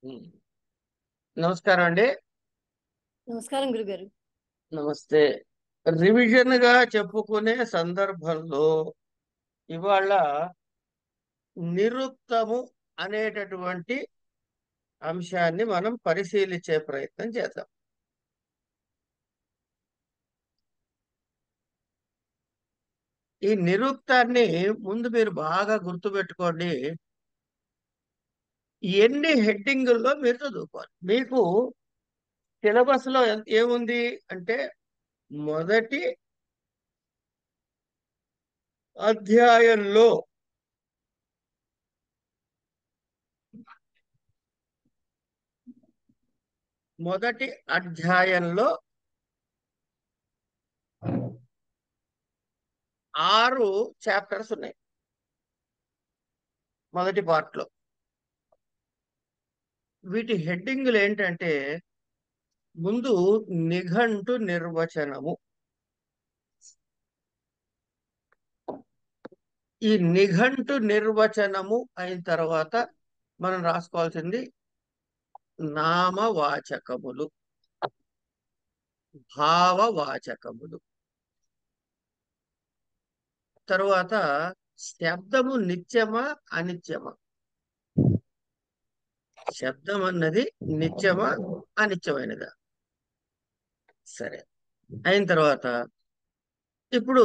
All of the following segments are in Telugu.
ఉమ్. నమస్కారం అండి. నమస్కారం గురుగారు. నమస్తే. రివిజన్ గా చెప్పుకునే సందర్భంలో ఇవాళ నిరుక్తము అనేటటువంటి అంశాన్ని మనం పరిశీలించే ప్రయత్నం చేద్దాం. ఈ నిరుక్తాన్ని ముందు మీరు బాగా గుర్తుపెట్టుకోండి. ఎన్ని హెడ్డింగుల్లో మీరు చదువుకోవాలి. మీకు సిలబస్ లో ఏముంది అంటే మొదటి అధ్యాయంలో మొదటి అధ్యాయంలో 6 చాప్టర్స్ ఉన్నాయి. మొదటి పార్ట్ లో వీటి హెడ్డింగులు ఏంటంటే ముందు నిఘంటు నిర్వచనము. ఈ నిఘంటు నిర్వచనము అయిన తర్వాత మనం రాసుకోవాల్సింది నామవాచకములు, భావవాచకములు. తరువాత శబ్దము నిత్యమా అనిత్యమా, శబ్దం అన్నది నిత్యమా అనిత్యమైనదా. సరే, అయిన తర్వాత ఇప్పుడు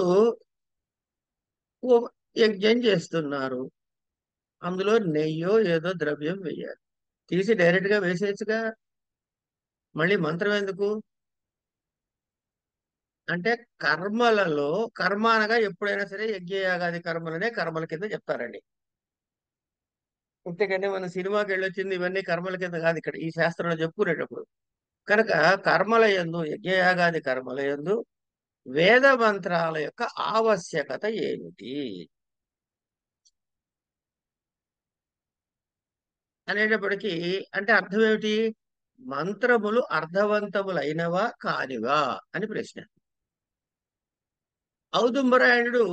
ఓ యజ్ఞం చేస్తున్నారు, అందులో నెయ్యో ఏదో ద్రవ్యం వేయాలి. తీసి డైరెక్ట్ గా వేసేయచ్చుగా, మళ్ళీ మంత్రం ఎందుకు అంటే కర్మలలో కర్మ అనగా ఎప్పుడైనా సరే యజ్ఞయాగాది కర్మలనే కర్మల కింద చెప్తారండి. అంతేకాని మన సినిమాకి వెళ్ళొచ్చింది ఇవన్నీ కర్మల కింద కాదు ఇక్కడ ఈ శాస్త్రంలో చెప్పుకునేటప్పుడు. కనుక కర్మల యందు, యజ్ఞయాగాది కర్మల యందు వేద మంత్రాల యొక్క ఆవశ్యకత ఏమిటి అనేటప్పటికీ అంటే అర్థం ఏమిటి, మంత్రములు అర్థవంతములైనవా కానివా అని ప్రశ్న. ఔదుంబరాయణుడు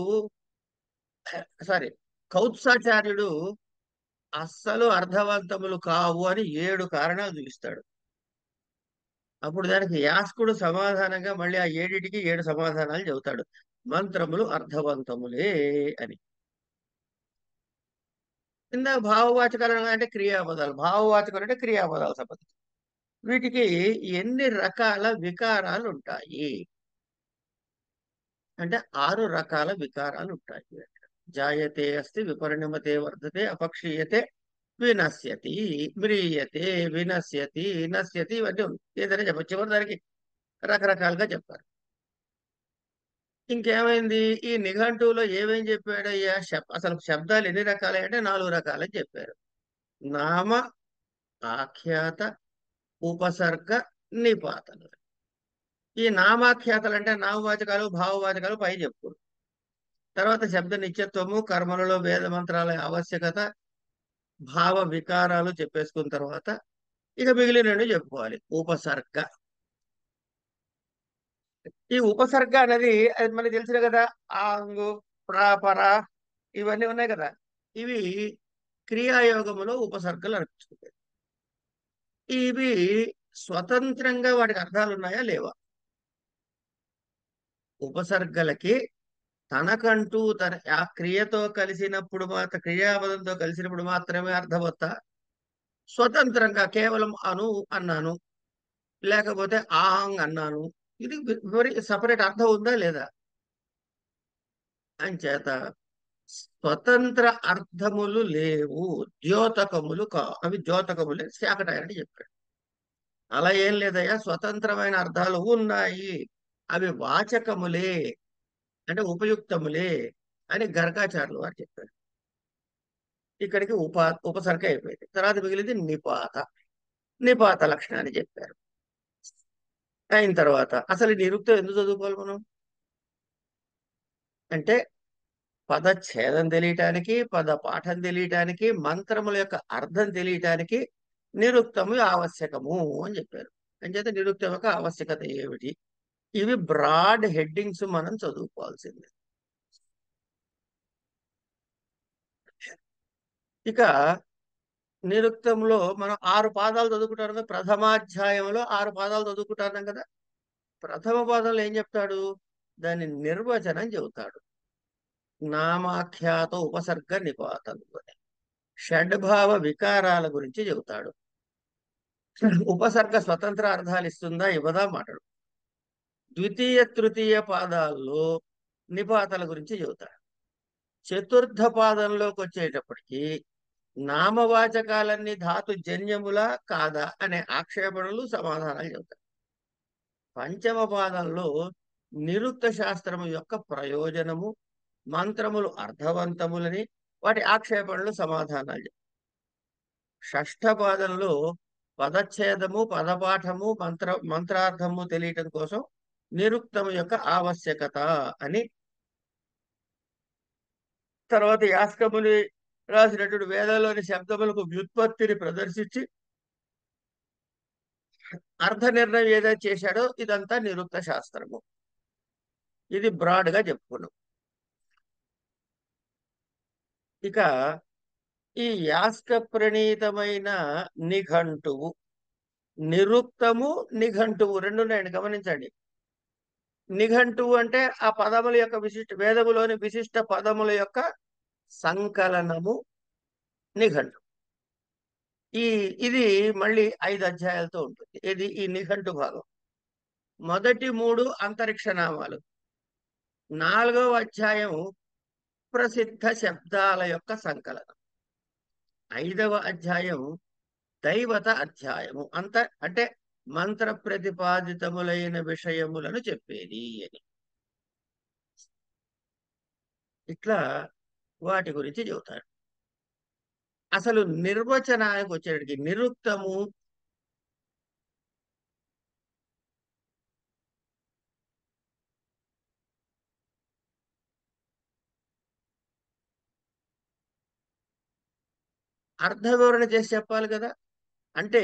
సారీ కౌత్సాచార్యుడు అస్సలు అర్థవంతములు కావు అని 7 కారణాలు చూపిస్తాడు. అప్పుడు దానికి యాస్కుడు సమాధానంగా మళ్ళీ ఆ 7టికి 7 సమాధానాలు చెబుతాడు. మంత్రములు అర్థవంతములే అని. ఇందాక భావవాచకాలు అంటే క్రియాపదాలు, భావవాచకాలు అంటే క్రియాపదాలు సంబంధించి వీటికి ఎన్ని రకాల వికారాలు ఉంటాయి అంటే 6 రకాల వికారాలు ఉంటాయి. జాయతే అస్తి విపరిణమతే వర్ధతే అపక్షీయతే వినశ్యతి మ్రియతే వినశ్యతి నశ్యతి ఇవన్నీ ఉన్నాయి. ఏదైనా చెప్పచ్చు, చివరి దానికి రకరకాలుగా చెప్పారు. ఇంకేమైంది, ఈ నిఘంటువులో ఏమేం చెప్పాడయ్యా, అసలు శబ్దాలు ఎన్ని రకాలు అంటే 4 రకాలని చెప్పారు. నామ, ఆఖ్యాత, ఉపసర్గ, నిపాతలు. ఈ నామాఖ్యాతలు అంటే నామవాచకాలు భావవాచకాలు పై చెప్పుకోరు. తర్వాత శబ్ద నిత్యత్వము, కర్మలలో వేద మంత్రాల ఆవశ్యకత, భావ వికారాలు చెప్పేసుకున్న తర్వాత ఇక మిగిలిన 2 చెప్పుకోవాలి. ఉపసర్గ. ఈ ఉపసర్గ అనేది అది మనకి తెలిసిన కదా, ఆంగు, ప్రాపర ఇవన్నీ ఉన్నాయి కదా. ఇవి క్రియాయోగములో ఉపసర్గలు అనిపించుకుంటాయి. ఇవి స్వతంత్రంగా వాటికి అర్థాలు ఉన్నాయా లేవా. ఉపసర్గలకి తనకంటూ తన ఆ క్రియతో కలిసినప్పుడు మాత్రం, క్రియాపదంతో కలిసినప్పుడు మాత్రమే అర్థవత్తా, స్వతంత్రంగా కేవలం అను అన్నాను లేకపోతే ఆంగ్ అన్నాను, ఇది వెరీ సపరేట్ అర్థం ఉందా లేదా. అంచేత స్వతంత్ర అర్థములు లేవు, ద్యోతకములు అవి ద్యోతకములే శాకటాయని చెప్పాడు. అలా ఏం లేదయ్యా, స్వతంత్రమైన అర్థాలు ఉన్నాయి, అవి వాచకములే అంటే ఉపయుక్తములే అని గర్గాచార్యులు వారు చెప్పారు. ఇక్కడికి ఉపసర్గ అయిపోయింది. తర్వాత మిగిలింది నిపాత. నిపాత లక్షణాన్ని చెప్పారు. అయిన తర్వాత అసలు ఈ నిరుక్తం ఎందుకు చదువుకోవాలి మనం అంటే పదఛేదం తెలియటానికి, పద పాఠం తెలియటానికి, మంత్రముల యొక్క అర్థం తెలియటానికి నిరుక్తము ఆవశ్యకము అని చెప్పారు. అంచేత నిరుక్తం యొక్క ఆవశ్యకత ఏమిటి, ఇవి బ్రాడ్ హెడ్డింగ్స్ మనం చదువుకోవాల్సింది. ఇక నిరుక్తంలో మనం 6 పాదాలు చదువుకుంటాం కదా, ప్రథమాధ్యాయంలో 6 పాదాలు చదువుకుంటున్నాం కదా. ప్రథమ పాదంలో ఏం చెప్తాడు? దాని నిర్వచనం చెబుతాడు. నామాఖ్యాత ఉపసర్గ నిపాతలు అని షడ్భావ వికారాల గురించి చెబుతాడు. ఉపసర్గ స్వతంత్ర అర్థాలు ఇస్తుందా ఇవ్వదా మాట్లాడు. ద్వితీయ తృతీయ పాదాల్లో నిపాతల గురించి చెబుతాడు. చతుర్థ పాదంలోకి వచ్చేటప్పటికి నామవాచకాలన్నీ ధాతు జన్యములా కాదా అనే ఆక్షేపణలు సమాధానాలు చెబుతాడు. పంచమ పాదంలో నిరుక్త శాస్త్రము యొక్క ప్రయోజనము, మంత్రములు అర్థవంతములని వాటి ఆక్షేపణలు సమాధానాలు చెబుతాడు. షష్ఠ పాదంలో పదచ్ఛేదము, పదపాఠము, మంత్రార్థము తెలియటం కోసం నిరుక్తము యొక్క ఆవశ్యకత అని, తర్వాత యాస్కముని రాసినటువంటి వేదంలోని శబ్దములకు వ్యుత్పత్తిని ప్రదర్శించి అర్థ నిర్ణయం ఏదైతే చేశాడో ఇదంతా నిరుక్త శాస్త్రము. ఇది బ్రాడ్ గా చెప్పుకున్నాం. ఇక ఈ యాస్క ప్రణీతమైన నిఘంటువు, నిరుక్తము నిఘంటువు రెండు ఉన్నాయండి, గమనించండి. నిఘంటువు అంటే ఆ పదముల యొక్క వేదములోని విశిష్ట పదముల యొక్క సంకలనము నిఘంటు. ఇది మళ్ళీ 5 అధ్యాయాలతో ఉంటుంది. ఇది ఈ నిఘంటు భాగం. మొదటి 3 అంతరిక్ష నామాలు, 4వ అధ్యాయం ప్రసిద్ధ శబ్దాల యొక్క సంకలనం, 5వ అధ్యాయం దైవత అధ్యాయము అంటే మంత్ర ప్రతిపాదితములైన విషయములను చెప్పేది అని. ఇట్లా వాటి గురించి చెబుతాడు. అసలు నిర్వచనానికి వచ్చేటికి నిరుక్తము అర్థ వివరణ చేసి చెప్పాలి కదా. అంటే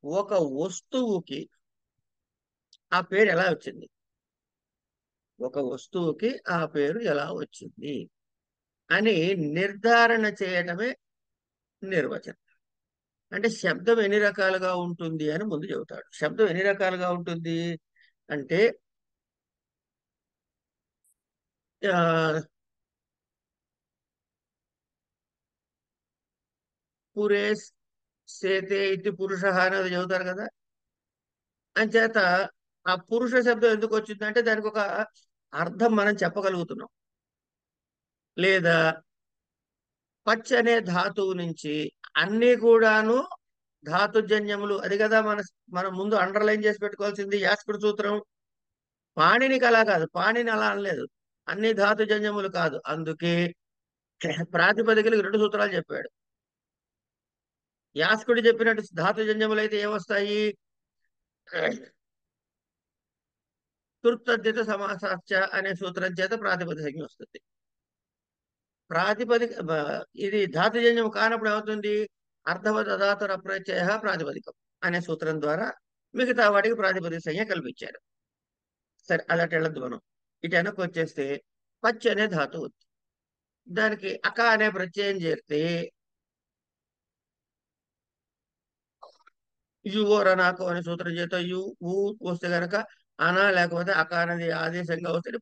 ఒక వస్తువుకి ఆ పేరు ఎలా వచ్చింది, ఒక వస్తువుకి ఆ పేరు ఎలా వచ్చింది అని నిర్ధారణ చేయటమే నిర్వచనం. అంటే శబ్దం ఎన్ని రకాలుగా ఉంటుంది అని ముందు చెబుతాడు. శబ్దం ఎన్ని రకాలుగా ఉంటుంది అంటే ఆ, పురేస్ సేతే ఇది పురుష అనేది చెబుతారు కదా. అంచేత ఆ పురుష శబ్దం ఎందుకు వచ్చిందంటే దానికి ఒక అర్థం మనం చెప్పగలుగుతున్నాం. లేదా పచ్ అనే ధాతువు నుంచి అన్ని కూడాను ధాతుజన్యములు, అది కదా మనం ముందు అండర్లైన్ చేసి పెట్టుకోవాల్సింది యాస్కుడి సూత్రం. పాణినికి అలా కాదు, పాణిని అలా అనలేదు, అన్ని ధాతుజన్యములు కాదు. అందుకే ప్రాతిపదికలకు 2 సూత్రాలు చెప్పాడు. యాస్కుడు చెప్పినట్టు ధాతుజన్యములు అయితే ఏమొస్తాయి? తుర్తద్ధిత సమాసాశ్చ అనే సూత్రం చేత ప్రాతిపదిక సంజ్ఞ వస్తుంది. ఇది ధాతుజన్యం కానప్పుడు ఏమవుతుంది? అర్థవత ధాతుర ప్రత్యయ ప్రాతిపదికం అనే సూత్రం ద్వారా మిగతా వాటికి ప్రాతిపదిక సంజ్ఞ కల్పించారు. సరే, అదట వెళ్ళద్దు మనం. ఇటు వెనక్కి వచ్చేస్తే పచ్ అనే ధాతువు ఉంది. దానికి అక అనే ప్రత్యయం చేస్తే యువోర్ అనాకో అనే సూత్రం చేత ఊ వస్తే గనక అనా లేకపోతే అక అనేది ఆదేశంగా వస్తే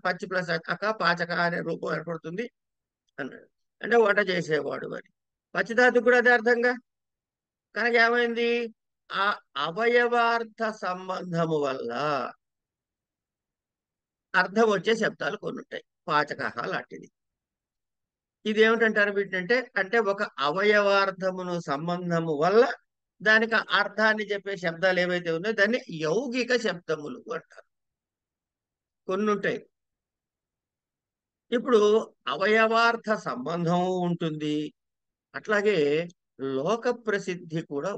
పచ్చి ప్లస్ అక పాచక అనే రూపం ఏర్పడుతుంది అన్నాడు. అంటే వంట చేసేవాడు అని. పచ్చిధాతు కూడా అదే అర్థంగా. కనుక ఏమైంది? ఆ అవయవార్థ సంబంధము వల్ల అర్థం వచ్చే శబ్దాలు కొన్ని ఉంటాయి. పాచక లాంటిది. ఇది ఏమిటంటారు వీటినంటే, అంటే ఒక అవయవార్థమును సంబంధము వల్ల దానికి అర్థాన్ని చెప్పే శబ్దాలు ఏవైతే ఉన్నాయో దాన్ని యౌగిక శబ్దములు అంటారు. కొన్ని ఉంటాయి. ఇప్పుడు అవయవార్థ సంబంధం ఉంటుంది, అట్లాగే లోక ప్రసిద్ధి కూడా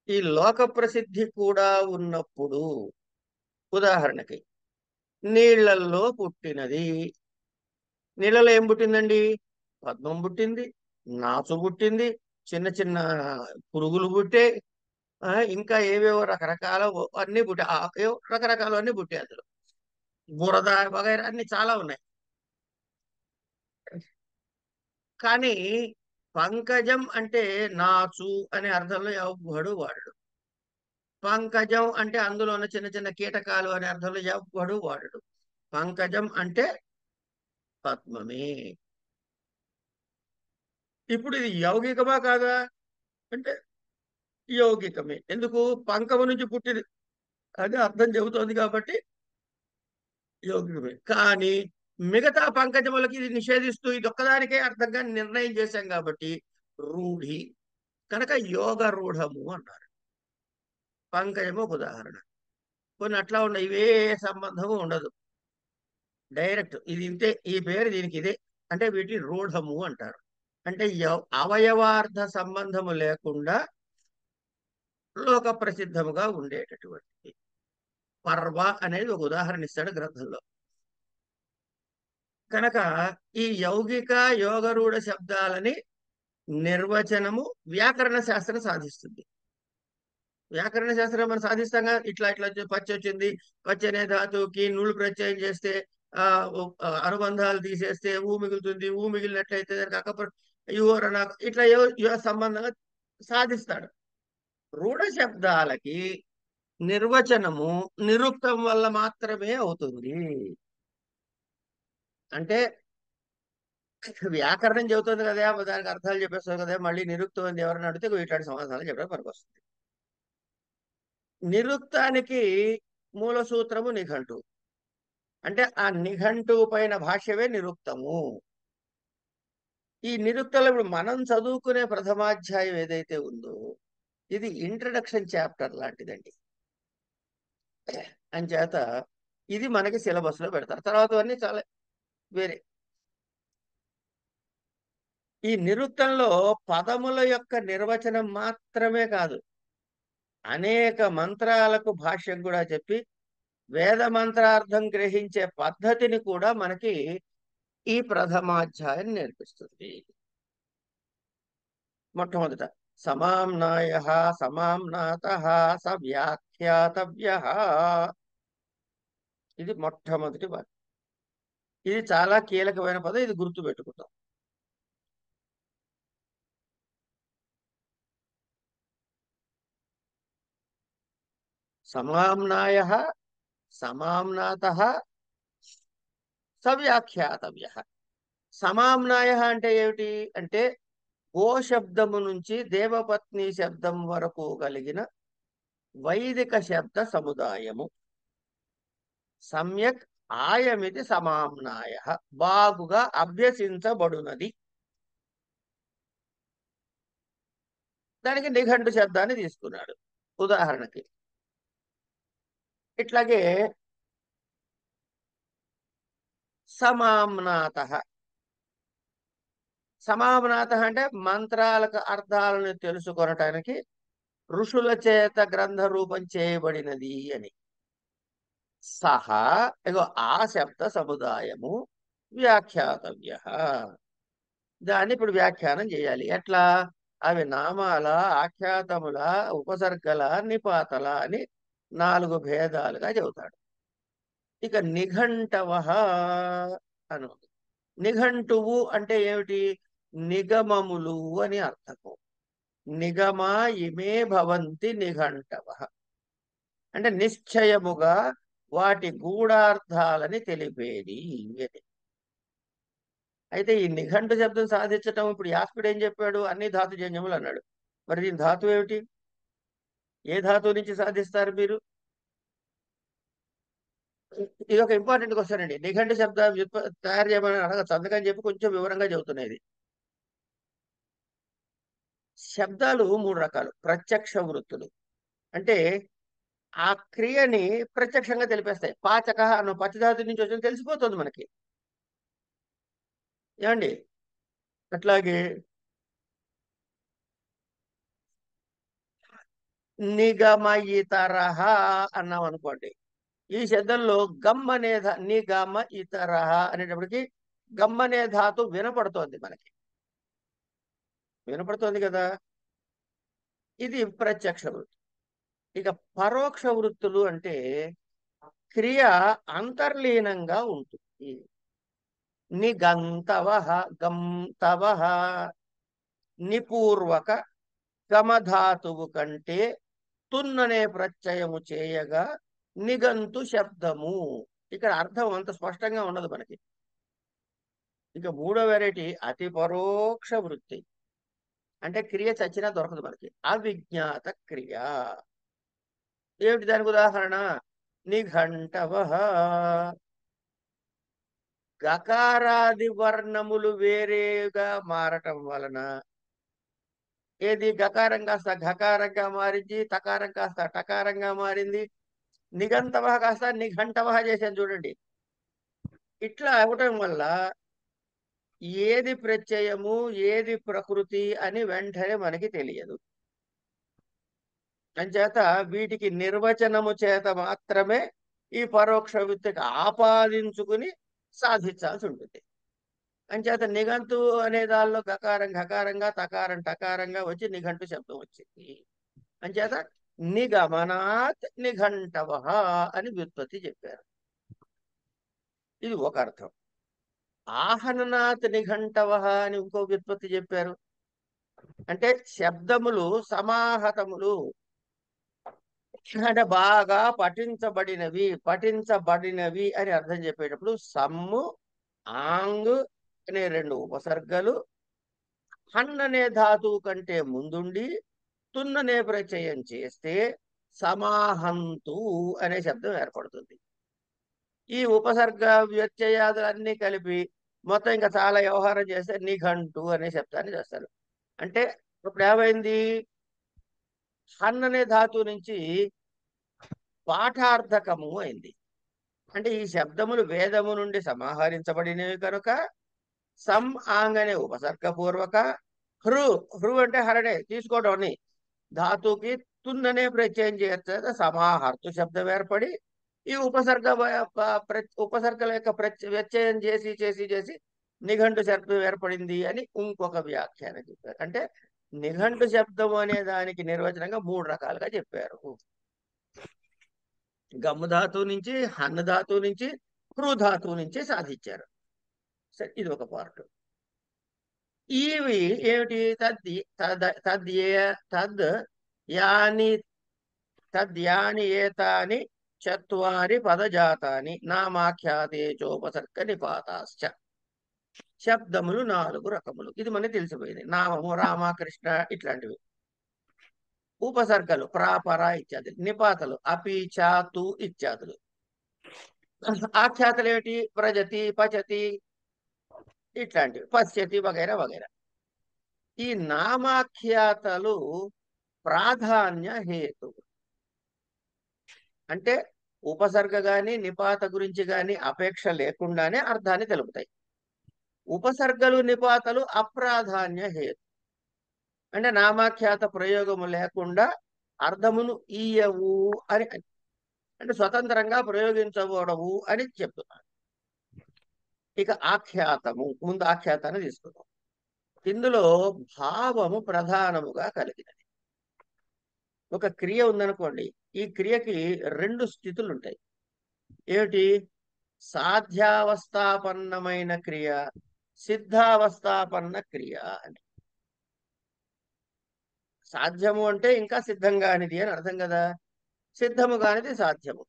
ఈ లోక ప్రసిద్ధి కూడా ఉన్నప్పుడు, ఉదాహరణకి నీళ్లల్లో పుట్టినది. నీళ్ళలో ఏం పుట్టిందండి? పద్మం పుట్టింది, నాచు పుట్టింది, చిన్న చిన్న పురుగులు పుట్టే, ఇంకా ఏవేవో రకరకాల అన్ని పుట్టే, రకరకాలు అన్ని పుట్టాయి. అందులో బురద వగైరా అన్ని చాలా ఉన్నాయి. కానీ పంకజం అంటే నాచు అనే అర్థంలో ఎవ్వడు వాడడు. పంకజం అంటే అందులో ఉన్న చిన్న చిన్న కీటకాలు అనే అర్థంలో ఎవ్వడు వాడడు. పంకజం అంటే పద్మమే. ఇప్పుడు ఇది యౌగికమా కాదా అంటే యౌగికమే. ఎందుకు? పంకము నుంచి పుట్టింది అని అర్థం చెబుతోంది కాబట్టి యౌగికమే. కానీ మిగతా పంకజములకి ఇది నిషేధిస్తూ ఇది ఒక్కదానికే అర్థంగా నిర్ణయం చేశాం కాబట్టి రూఢి, కనుక యోగ రూఢము అన్నారు. పంకజము ఒక ఉదాహరణ. కొన్ని అట్లా ఉన్నాయి, ఇవే సంబంధము ఉండదు, డైరెక్ట్ ఇది ఇంతే, ఈ పేరు దీనికి ఇదే అంటే వీటిని రూఢము అంటారు. అంటే అవయవార్థ సంబంధము లేకుండా లోక ప్రసిద్ధముగా ఉండేటటువంటిది. పర్వ అనేది ఒక ఉదాహరణ ఇస్తాడు గ్రంథంలో. కనుక ఈ యౌగిక యోగరూఢ శబ్దాలని నిర్వచనము వ్యాకరణ శాస్త్రం సాధిస్తుంది. వ్యాకరణ శాస్త్రం మనం సాధిస్తాంగా, ఇట్లా ఇట్లా పచ్చి వచ్చింది, పచ్చి అనే ధాతువుకి నుళ్ళు ప్రత్యయం చేస్తే అనుబంధాలు తీసేస్తే ఊ మిగులుతుంది, ఊ మిగిలినట్లయితే దానికి యువరణ ఇట్లా సంబంధంగా సాధిస్తాడు. రూఢ శబ్దాలకి నిర్వచనము నిరుక్తం వల్ల మాత్రమే అవుతుంది. అంటే వ్యాకరణం చెబుతుంది కదా, దానికి అర్థాలు చెప్పేస్తుంది కదా, మళ్ళీ నిరుక్తం అని ఎవరైనా అడిగితే ఇట్లాంటి సమాధానాలు చెప్పడం పనికొస్తుంది. నిరుక్తానికి మూల సూత్రము నిఘంటు. అంటే ఆ నిఘంటు పైన భాష్యమే నిరుక్తము. ఈ నిరుక్తంలో ఇప్పుడు మనం చదువుకునే ప్రథమాధ్యాయం ఏదైతే ఉందో ఇది ఇంట్రడక్షన్ చాప్టర్ లాంటిదండి. అంచేత ఇది మనకి సిలబస్ లో పెడతారు, తర్వాత అన్ని చాలా వేరే. ఈ నిరుక్తంలో పదముల యొక్క నిర్వచనం మాత్రమే కాదు, అనేక మంత్రాలకు భాష్యం కూడా చెప్పి వేద మంత్రార్థం గ్రహించే పద్ధతిని కూడా మనకి ఈ ప్రథమాధ్యాయం నేర్పిస్తుంది. మొట్టమొదట సమామ్నాయ సమామ్నాత సవ్యాఖ్యాతవ్య, ఇది మొట్టమొదటి వాక్యం. ఇది చాలా కీలకమైన పదం, ఇది గుర్తు పెట్టుకుందాం. సమామ్నాయ సమామ్నాత సవ్యాఖ్యాతవ్య. సమామ్నాయ అంటే ఏమిటి అంటే గో శబ్దము నుంచి దేవపత్ని శబ్దం వరకు కలిగిన వైదిక శబ్ద సముదాయము. సమ్యక్ ఆయమితి సమామ్నాయ, బాగుగా అభ్యసించబడునది. దానికి నిఘంటు శబ్దాన్ని తీసుకున్నాడు ఉదాహరణకి. ఇట్లాగే సమామ్నాత, సమామ్నాత అంటే మంత్రాలకు అర్థాలను తెలుసుకొనటానికి ఋషుల చేత గ్రంథ రూపం చేయబడినది అని. సహా ఇగో ఆ శబ్ద సముదాయము వ్యాఖ్యాతవ్య, దాన్ని ఇప్పుడు వ్యాఖ్యానం చేయాలి. ఎట్లా? అవి నామాల, ఆఖ్యాతముల, ఉపసర్గల, నిపాతల అని 4 భేదాలుగా చెబుతాడు. ఇక నిఘంటవ అను. నిఘంటువు అంటే ఏమిటి? నిగమములు అని అర్థము. నిగమా ఇమే భవంతి నిఘంటవ అంటే నిశ్చయముగా వాటి గూఢార్థాలని తెలిపేది అని. అయితే ఈ నిఘంటు శబ్దం సాధించటం, ఇప్పుడు యాస్కుడు ఏం చెప్పాడు? అన్ని ధాతుజన్యములు అన్నాడు. మరి దీని ధాతు ఏమిటి? ఏ ధాతువు నుంచి సాధిస్తారు మీరు? ఇది ఒక ఇంపార్టెంట్ క్వశ్చన్ అండి. నిఘంటు శబ్ద తయారు చేయమని అడగచ్చు, అందుకని చెప్పి కొంచెం వివరంగా చెబుతున్నది. శబ్దాలు 3 రకాలు. ప్రత్యక్ష వృత్తులు అంటే ఆ క్రియని ప్రత్యక్షంగా తెలిపేస్తాయి. పాచక అన్న పచ్చధాతు నుంచి వచ్చిన తెలిసిపోతుంది మనకి, ఏమండి? అట్లాగే నిగమయితరహ అన్నాం అనుకోండి. ఈ శబ్దంలో గమ్ అనే నిగమ ఇతరహ అనేటప్పటికి గమ్ అనే ధాతు వినపడుతోంది మనకి, వినపడుతోంది కదా. ఇది ప్రత్యక్ష వృత్తి. ఇక పరోక్ష వృత్తులు అంటే క్రియ అంతర్లీనంగా ఉంటుంది. నిగంతవ, గంతవ, నిపూర్వక గమధాతువు కంటే తున్ననే ప్రత్యయము చేయగా నిఘంతు శబ్దము. ఇక్కడ అర్థం అంత స్పష్టంగా ఉండదు మనకి. ఇక మూడో వెరైటీ అతి పరోక్ష వృత్తి. అంటే క్రియ చచ్చినా దొరకదు మనకి. అవిజ్ఞాత క్రియ. ఏమిటి దానికి ఉదాహరణ? నిఘంటవ. గకారాది వర్ణములు వేరేగా మారటం వలన ఏది గకారం కాస్త ఘకారంగా మారింది, తకారం కాస్త టకారంగా మారింది, నిఘంటవ కాస్త నిఘంటవ చేశాను చూడండి. ఇట్లా అవటం వల్ల ఏది ప్రత్యయము ఏది ప్రకృతి అని వెంటనే మనకి తెలియదు. అంచేత వీటికి నిర్వచనము చేత మాత్రమే ఈ పరోక్ష వృత్తికి ఆపాదించుకుని సాధించాల్సి ఉంటుంది. అంచేత నిఘంటు అనే దానిలో గకారం ఘకారంగా తకారం టకారంగా వచ్చి నిఘంటు శబ్దం వచ్చింది. అంచేత నిగమనాత్ నిఘంటవ అని వ్యుత్పత్తి చెప్పారు. ఇది ఒక అర్థం. ఆహననాత్ నిఘంటవ అని ఇంకో వ్యుత్పత్తి చెప్పారు. అంటే శబ్దములు సమాహతములు, అంటే బాగా పఠించబడినవి అని అర్థం చెప్పేటప్పుడు సమ్ము ఆంగ్ అనే రెండు ఉపసర్గలు హన్ అనే ధాతువు కంటే ముందుండి తున్ననే ప్రత్యయం చేస్తే సమాహంతు అనే శబ్దం ఏర్పడుతుంది. ఈ ఉపసర్గ వ్యత్యయాదులన్నీ కలిపి మొత్తం ఇంకా చాలా వ్యవహారం చేస్తే నిఘంటు అనే శబ్దాన్ని చేస్తారు. అంటే ఇప్పుడు ఏమైంది? హన్ అనే ధాతువు నుంచి పాఠార్థకము అయింది. అంటే ఈ శబ్దములు వేదము నుండి సమాహరించబడినవి కనుక సం ఆంగ్ అనే ఉపసర్గపూర్వక హృ హృ అంటే హరడే తీసుకోవడం అని ధాతుకి తున్ననే ప్రత్యయం చేస్తే సమాహర్తు శబ్దం ఏర్పడి ఈ ఉపసర్గల యొక్క వ్యత్యయం చేసి చేసి చేసి నిఘంటు శబ్దం ఏర్పడింది అని ఇంకొక వ్యాఖ్యానం చెప్పారు. అంటే నిఘంటు శబ్దం అనే దానికి నిర్వచనంగా మూడు రకాలుగా చెప్పారు. గమ్ము ధాతువు నుంచి, హన్ను ధాతువు నుంచి, హృ ధాతువు నుంచి సాధించారు. సరే, ఇది ఒక పార్ట్. ఇవి ఏమిటి? యాని తద్యాని ఏతాని చత్వారి పదజాతాని నామాఖ్యాతే చోపసర్గ నిపాతాశ్చ. శబ్దములు 4 రకములు. ఇది మనకి తెలిసిపోయింది. నామము రామ కృష్ణ ఇట్లాంటివి. ఉపసర్గలు ప్రాపర ఇత్యాదులు. నిపాతలు అపి చాతు ఇత్యాదులు. ఆఖ్యాతలు ఏమిటి? ప్రజతి పచతి ఇట్లాంటివి, పశ్యతి వగైరా వగైరా. ఈ నామాఖ్యాతలు ప్రాధాన్య హేతు. అంటే ఉపసర్గ గాని నిపాత గురించి గాని అపేక్ష లేకుండానే అర్థాన్ని తెలుపుతాయి. ఉపసర్గలు నిపాతలు అప్రాధాన్య హేతు. అంటే నామాఖ్యాత ప్రయోగము లేకుండా అర్థమును ఇయ్యవు అని, అంటే స్వతంత్రంగా ప్రయోగించబడవు అని చెప్తున్నారు. ఇక ఆఖ్యాతము, ముందు ఆఖ్యాతాన్ని తీసుకుందాం. ఇందులో భావము ప్రధానముగా కలిగినది. ఒక క్రియ ఉందనుకోండి, ఈ క్రియకి 2 స్థితులు ఉంటాయి. ఏమిటి? సాధ్యావస్థాపన్నమైన క్రియ, సిద్ధావస్థాపన్న క్రియ అని. సాధ్యము అంటే ఇంకా సిద్ధం కానిది అని అర్థం కదా. సిద్ధము కానిది సాధ్యము.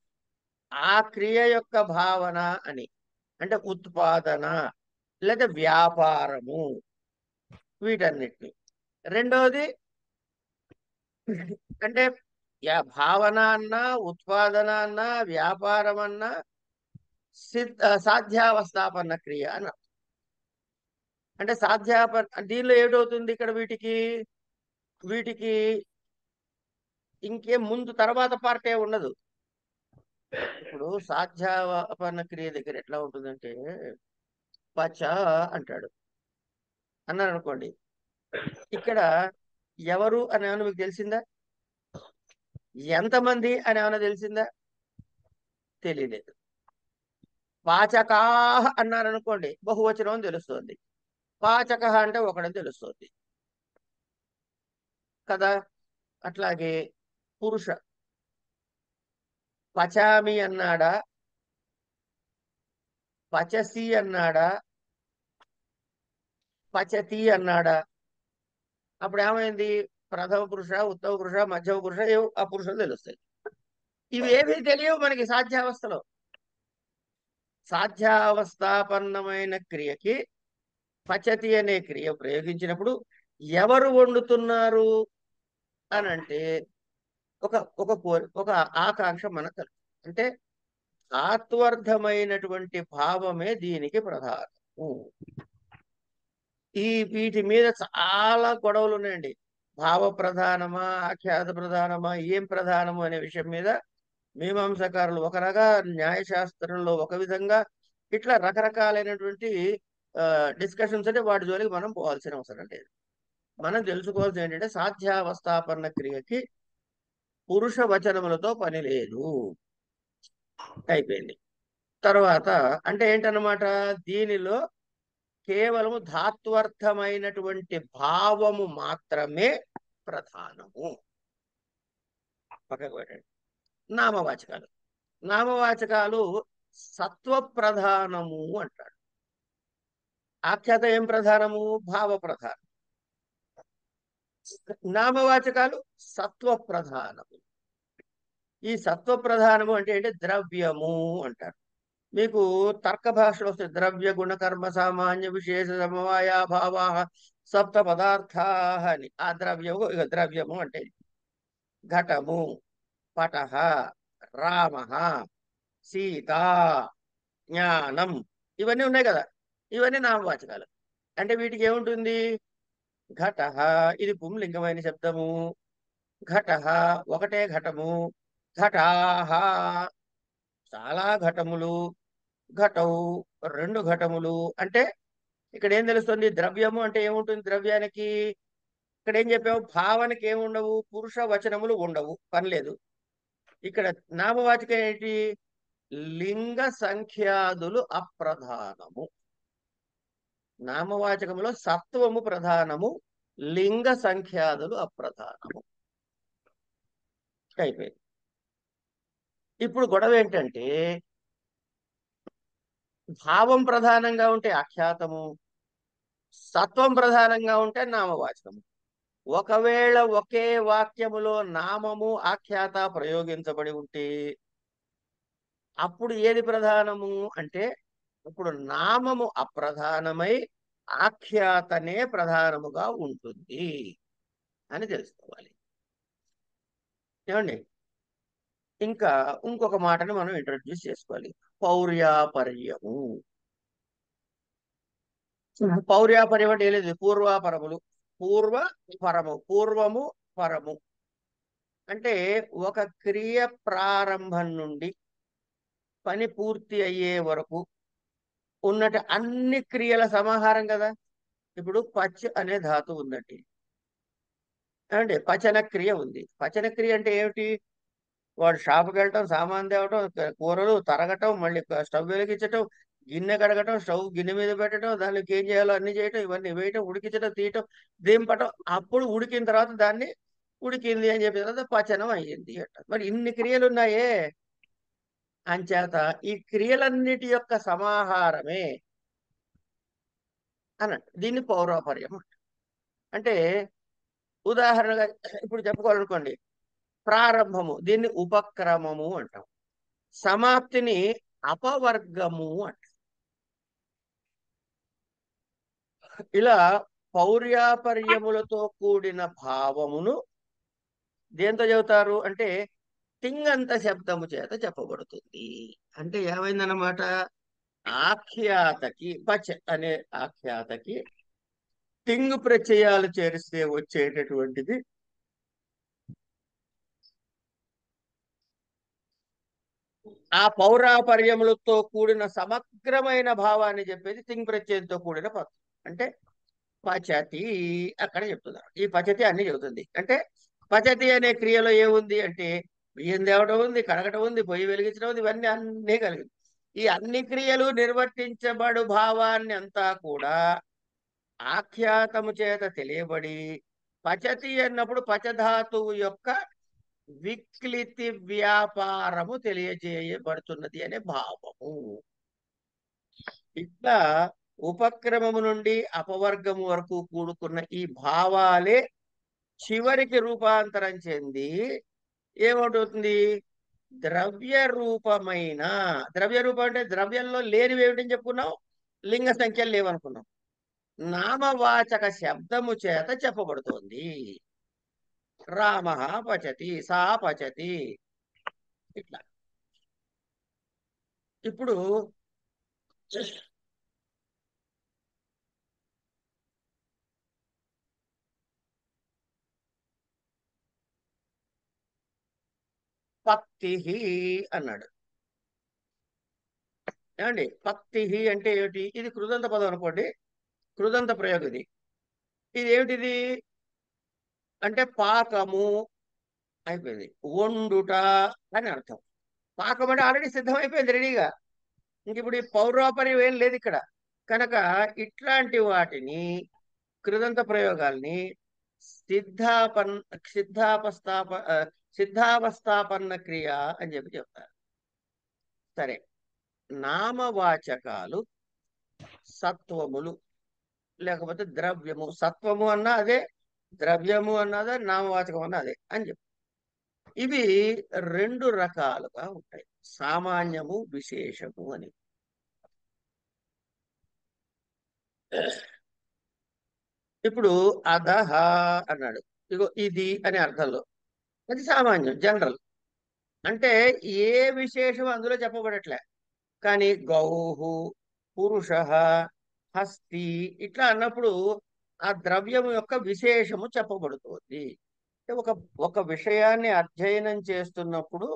ఆ క్రియ యొక్క భావన అని, అంటే ఉత్పాదన లేదా వ్యాపారము, వీటన్నిటిని. రెండవది అంటే భావన అన్నా, ఉత్పాదన అన్నా, వ్యాపారం అన్నా సాధ్యావస్థాపన్న క్రియ అని. అంటే దీనిలో ఏమిటవుతుంది ఇక్కడ? వీటికి ఇంకేం ముందు తర్వాత పార్టే ఉండదు. ఇప్పుడు సాధ్యాపన్న క్రియ దగ్గర ఎట్లా ఉంటుందంటే, పచ అంటాడు అన్నాను అనుకోండి. ఇక్కడ ఎవరు అని ఏమన్నా మీకు తెలిసిందా? ఎంతమంది అని ఏమన్నా తెలిసిందా? తెలియలేదు. పాచకా అన్నారు అనుకోండి, బహువచనం అని తెలుస్తుంది. పాచక అంటే ఒకడని తెలుస్తుంది కదా. అట్లాగే పురుష పచామి అన్నాడా, పచసి అన్నాడా, పచతి అన్నాడా? అప్పుడు ఏమైంది? ప్రథమ పురుష, ఉత్తమ పురుష, మధ్యమ పురుష ఆ పురుషులు తెలుస్తాయి. ఇవి ఏమీ తెలియవు మనకి సాధ్యావస్థలో. సాధ్యావస్థాపన్నమైన క్రియకి పచతి అనే క్రియ ప్రయోగించినప్పుడు ఎవరు వండుతున్నారు అని అంటే ఒక ఒక ఒక ఆకాంక్ష మనకు కలుగుతుంది. అంటే ఆత్వర్థమైనటువంటి భావమే దీనికి ప్రధానము. వీటి మీద చాలా గొడవలు ఉన్నాయండి. భావ ప్రధానమా, ఆఖ్యాత ప్రధానమా, ఏం ప్రధానము అనే విషయం మీద మీమాంసకారులు ఒక రకంగా, న్యాయశాస్త్రంలో ఒక విధంగా, ఇట్లా రకరకాలైనటువంటి డిస్కషన్స్ అంటే వాటి జోలికి మనం పోవాల్సిన అవసరం లేదు. మనం తెలుసుకోవాల్సింది ఏంటంటే సాధ్యావస్థాపన్న క్రియకి పురుష వచనములతో పని లేదు. అయిపోయింది. తర్వాత అంటే ఏంటన్నమాట? దీనిలో కేవలము ధాత్వర్థమైనటువంటి భావము మాత్రమే ప్రధానము. పక్కకు పెట్టండి. నామవాచకాలు. నామవాచకాలు సత్వ ప్రధానము అంటాడు. ఆఖ్యాత ఏం ప్రధానము? భావ ప్రధానం. నామవాచకాలు సత్వ ప్రధానము. ఈ సత్వ ప్రధానము అంటే ఏంటి? ద్రవ్యము అంటారు. మీకు తర్క భాషలో వస్తే ద్రవ్య గుణ కర్మ సామాన్య విశేష సమవాయ భావ సప్త పదార్థ అని. ఆ ద్రవ్యము అంటే ఘటము, పటః, రామ, సీత, జ్ఞానం, ఇవన్నీ ఉన్నాయి కదా. ఇవన్నీ నామవాచకాలు. అంటే వీటికి ఏముంటుంది? ఘటః, ఇది పుంలింగమైన శబ్దము. ఘటః, ఒకటే ఘటము. ఘటాః, చాలా ఘటములు. ఘటౌ, రెండు ఘటములు. అంటే ఇక్కడ ఏం తెలుస్తుంది? ద్రవ్యము అంటే ఏముంటుంది ద్రవ్యానికి? ఇక్కడ ఏం చెప్పావు? భావనకి ఏముండవు? పురుష వచనములు ఉండవు, పని లేదు. ఇక్కడ నామవాచకం ఏంటి? లింగ సంఖ్యాదులు అప్రధానము. నామవాచకములో సత్వము ప్రధానము, లింగ సంఖ్యాదులు అప్రధానము. అయిపోయింది. ఇప్పుడు గొడవ ఏంటంటే భావం ప్రధానంగా ఉంటే ఆఖ్యాతము, సత్వం ప్రధానంగా ఉంటే నామవాచకము. ఒకవేళ ఒకే వాక్యములో నామము ఆఖ్యాత ప్రయోగించబడి ఉంటే అప్పుడు ఏది ప్రధానము అంటే, ఇప్పుడు నామము అప్రధానమై ఆఖ్యాతనే ప్రధానముగా ఉంటుంది అని తెలుసుకోవాలి. ఏమండి? ఇంకా ఇంకొక మాటను మనం ఇంట్రడ్యూస్ చేసుకోవాలి. పౌర్యాపర్యము. పౌర్యాపర్యం అంటే ఏం లేదు, పూర్వాపరములు. పూర్వ పరము, పూర్వము పరము. అంటే ఒక క్రియ ప్రారంభం నుండి పని పూర్తి అయ్యే వరకు ఉన్నట్టు అన్ని క్రియల సమాహారం కదా. ఇప్పుడు పచ్ అనే ధాతు ఉందండి. అంటే పచన క్రియ ఉంది. పచన క్రియ అంటే ఏమిటి? వాడు షాపుకి వెళ్ళటం, సామాన్ తేవటం, కూరలు తరగటం, మళ్ళీ స్టవ్ వెలిగించటం, గిన్నె కడగటం, స్టవ్ గిన్నె మీద పెట్టడం, దానికి ఏం చేయాలో అన్ని చేయటం, ఇవన్నీ వేయటం, ఉడికించడం, తీయటం, దింపటం. అప్పుడు ఉడికిన తర్వాత దాన్ని ఉడికింది అని చెప్పిన తర్వాత పచనం అయ్యింది అంట. మరి ఇన్ని క్రియలు ఉన్నాయే. అంచేత ఈ క్రియలన్నిటి యొక్క సమాహారమే అన్నట్టు దీన్ని పౌరాపర్యం అంటారు. అంటే ఉదాహరణగా ఇప్పుడు చెప్పుకోవాలనుకోండి, ప్రారంభము దీన్ని ఉపక్రమము అంటాం. సమాప్తిని అపవర్గము అంటాం. ఇలా పౌర్యాపర్యములతో కూడిన భావమును దేంతో చెబుతారు అంటే తింగంత శబ్దము చేత చెప్పబడుతుంది. అంటే ఏమైందన్నమాట? ఆఖ్యాతకి పచ్ అనే ఆఖ్యాతకి తింగు ప్రత్యయాలు చేరిస్తే వచ్చేటటువంటిది ఆ పౌరాపర్యములతో కూడిన సమగ్రమైన భావాన్ని చెప్పేది తింగ్ ప్రత్యయంతో కూడిన పదం. అంటే పచతి అక్కడ చెప్తున్నారు. ఈ పచతి అన్ని చెబుతుంది. అంటే పచతి అనే క్రియలో ఏముంది అంటే బియ్యం తేవటం ఉంది, కడగటం ఉంది, పొయ్యి వెలిగించడం ఉంది, ఇవన్నీ అన్నీ కలిగింది. ఈ అన్ని క్రియలు నిర్వర్తించబడు భావాన్ని అంతా కూడా ఆఖ్యాతము చేత తెలియబడి పచతి అన్నప్పుడు పచధాతువు యొక్క విక్లితి వ్యాపారము తెలియజేయబడుతున్నది అనే భావము. ఇట్లా ఉపక్రమము నుండి అపవర్గము వరకు కూడుకున్న ఈ భావాలే చివరికి రూపాంతరం చెంది ఏమవుతుంది? ద్రవ్య రూపమైన, ద్రవ్య రూపం అంటే ద్రవ్యంలో లేనివి ఏమిటని చెప్పుకున్నాం? లింగ సంఖ్యలు లేవనుకున్నాం. నామవాచక శబ్దము చేత చెప్పబడుతోంది. రామ పచతి, సా పచతి, ఇట్లా. ఇప్పుడు పక్తి అన్నాడు. ఏమండి, పక్తి అంటే ఏమిటి? ఇది కృదంత పదం అనుకోండి, కృదంత ప్రయోగం ఇది. ఇది ఏమిటిది అంటే పాకము అయిపోయింది, వండుట అని అర్థం. పాకం అంటే ఆల్రెడీ సిద్ధమైపోయింది రెడీగా. ఇంక ఇప్పుడు ఈ పౌరోపరి ఏం లేదు ఇక్కడ. కనుక ఇట్లాంటి వాటిని, కృదంత ప్రయోగాల్ని సిద్ధాపన్ సిద్ధాపస్థాప ఆ, సిద్ధావస్థాపన్న క్రియ అని చెప్తారు. సరే, నామవాచకాలు సత్వములు లేకపోతే ద్రవ్యము. సత్వము అన్నా అదే, ద్రవ్యము అన్నదే, నామవాచకం అన్న అదే అని చెప్పి ఇవి రెండు రకాలుగా ఉంటాయి, సామాన్యము విశేషము అని. ఇప్పుడు అధహ అన్నాడు, ఇగో ఇది అనే అర్థంలో. అది సామాన్యం, జనరల్. అంటే ఏ విశేషం అందులో చెప్పబడట్లే. కానీ గౌహు, పురుష, హస్తి ఇట్లా అన్నప్పుడు ఆ ద్రవ్యము యొక్క విశేషము చెప్పబడుతుంది. అంటే ఒక ఒక విషయాన్ని అధ్యయనం చేస్తున్నప్పుడు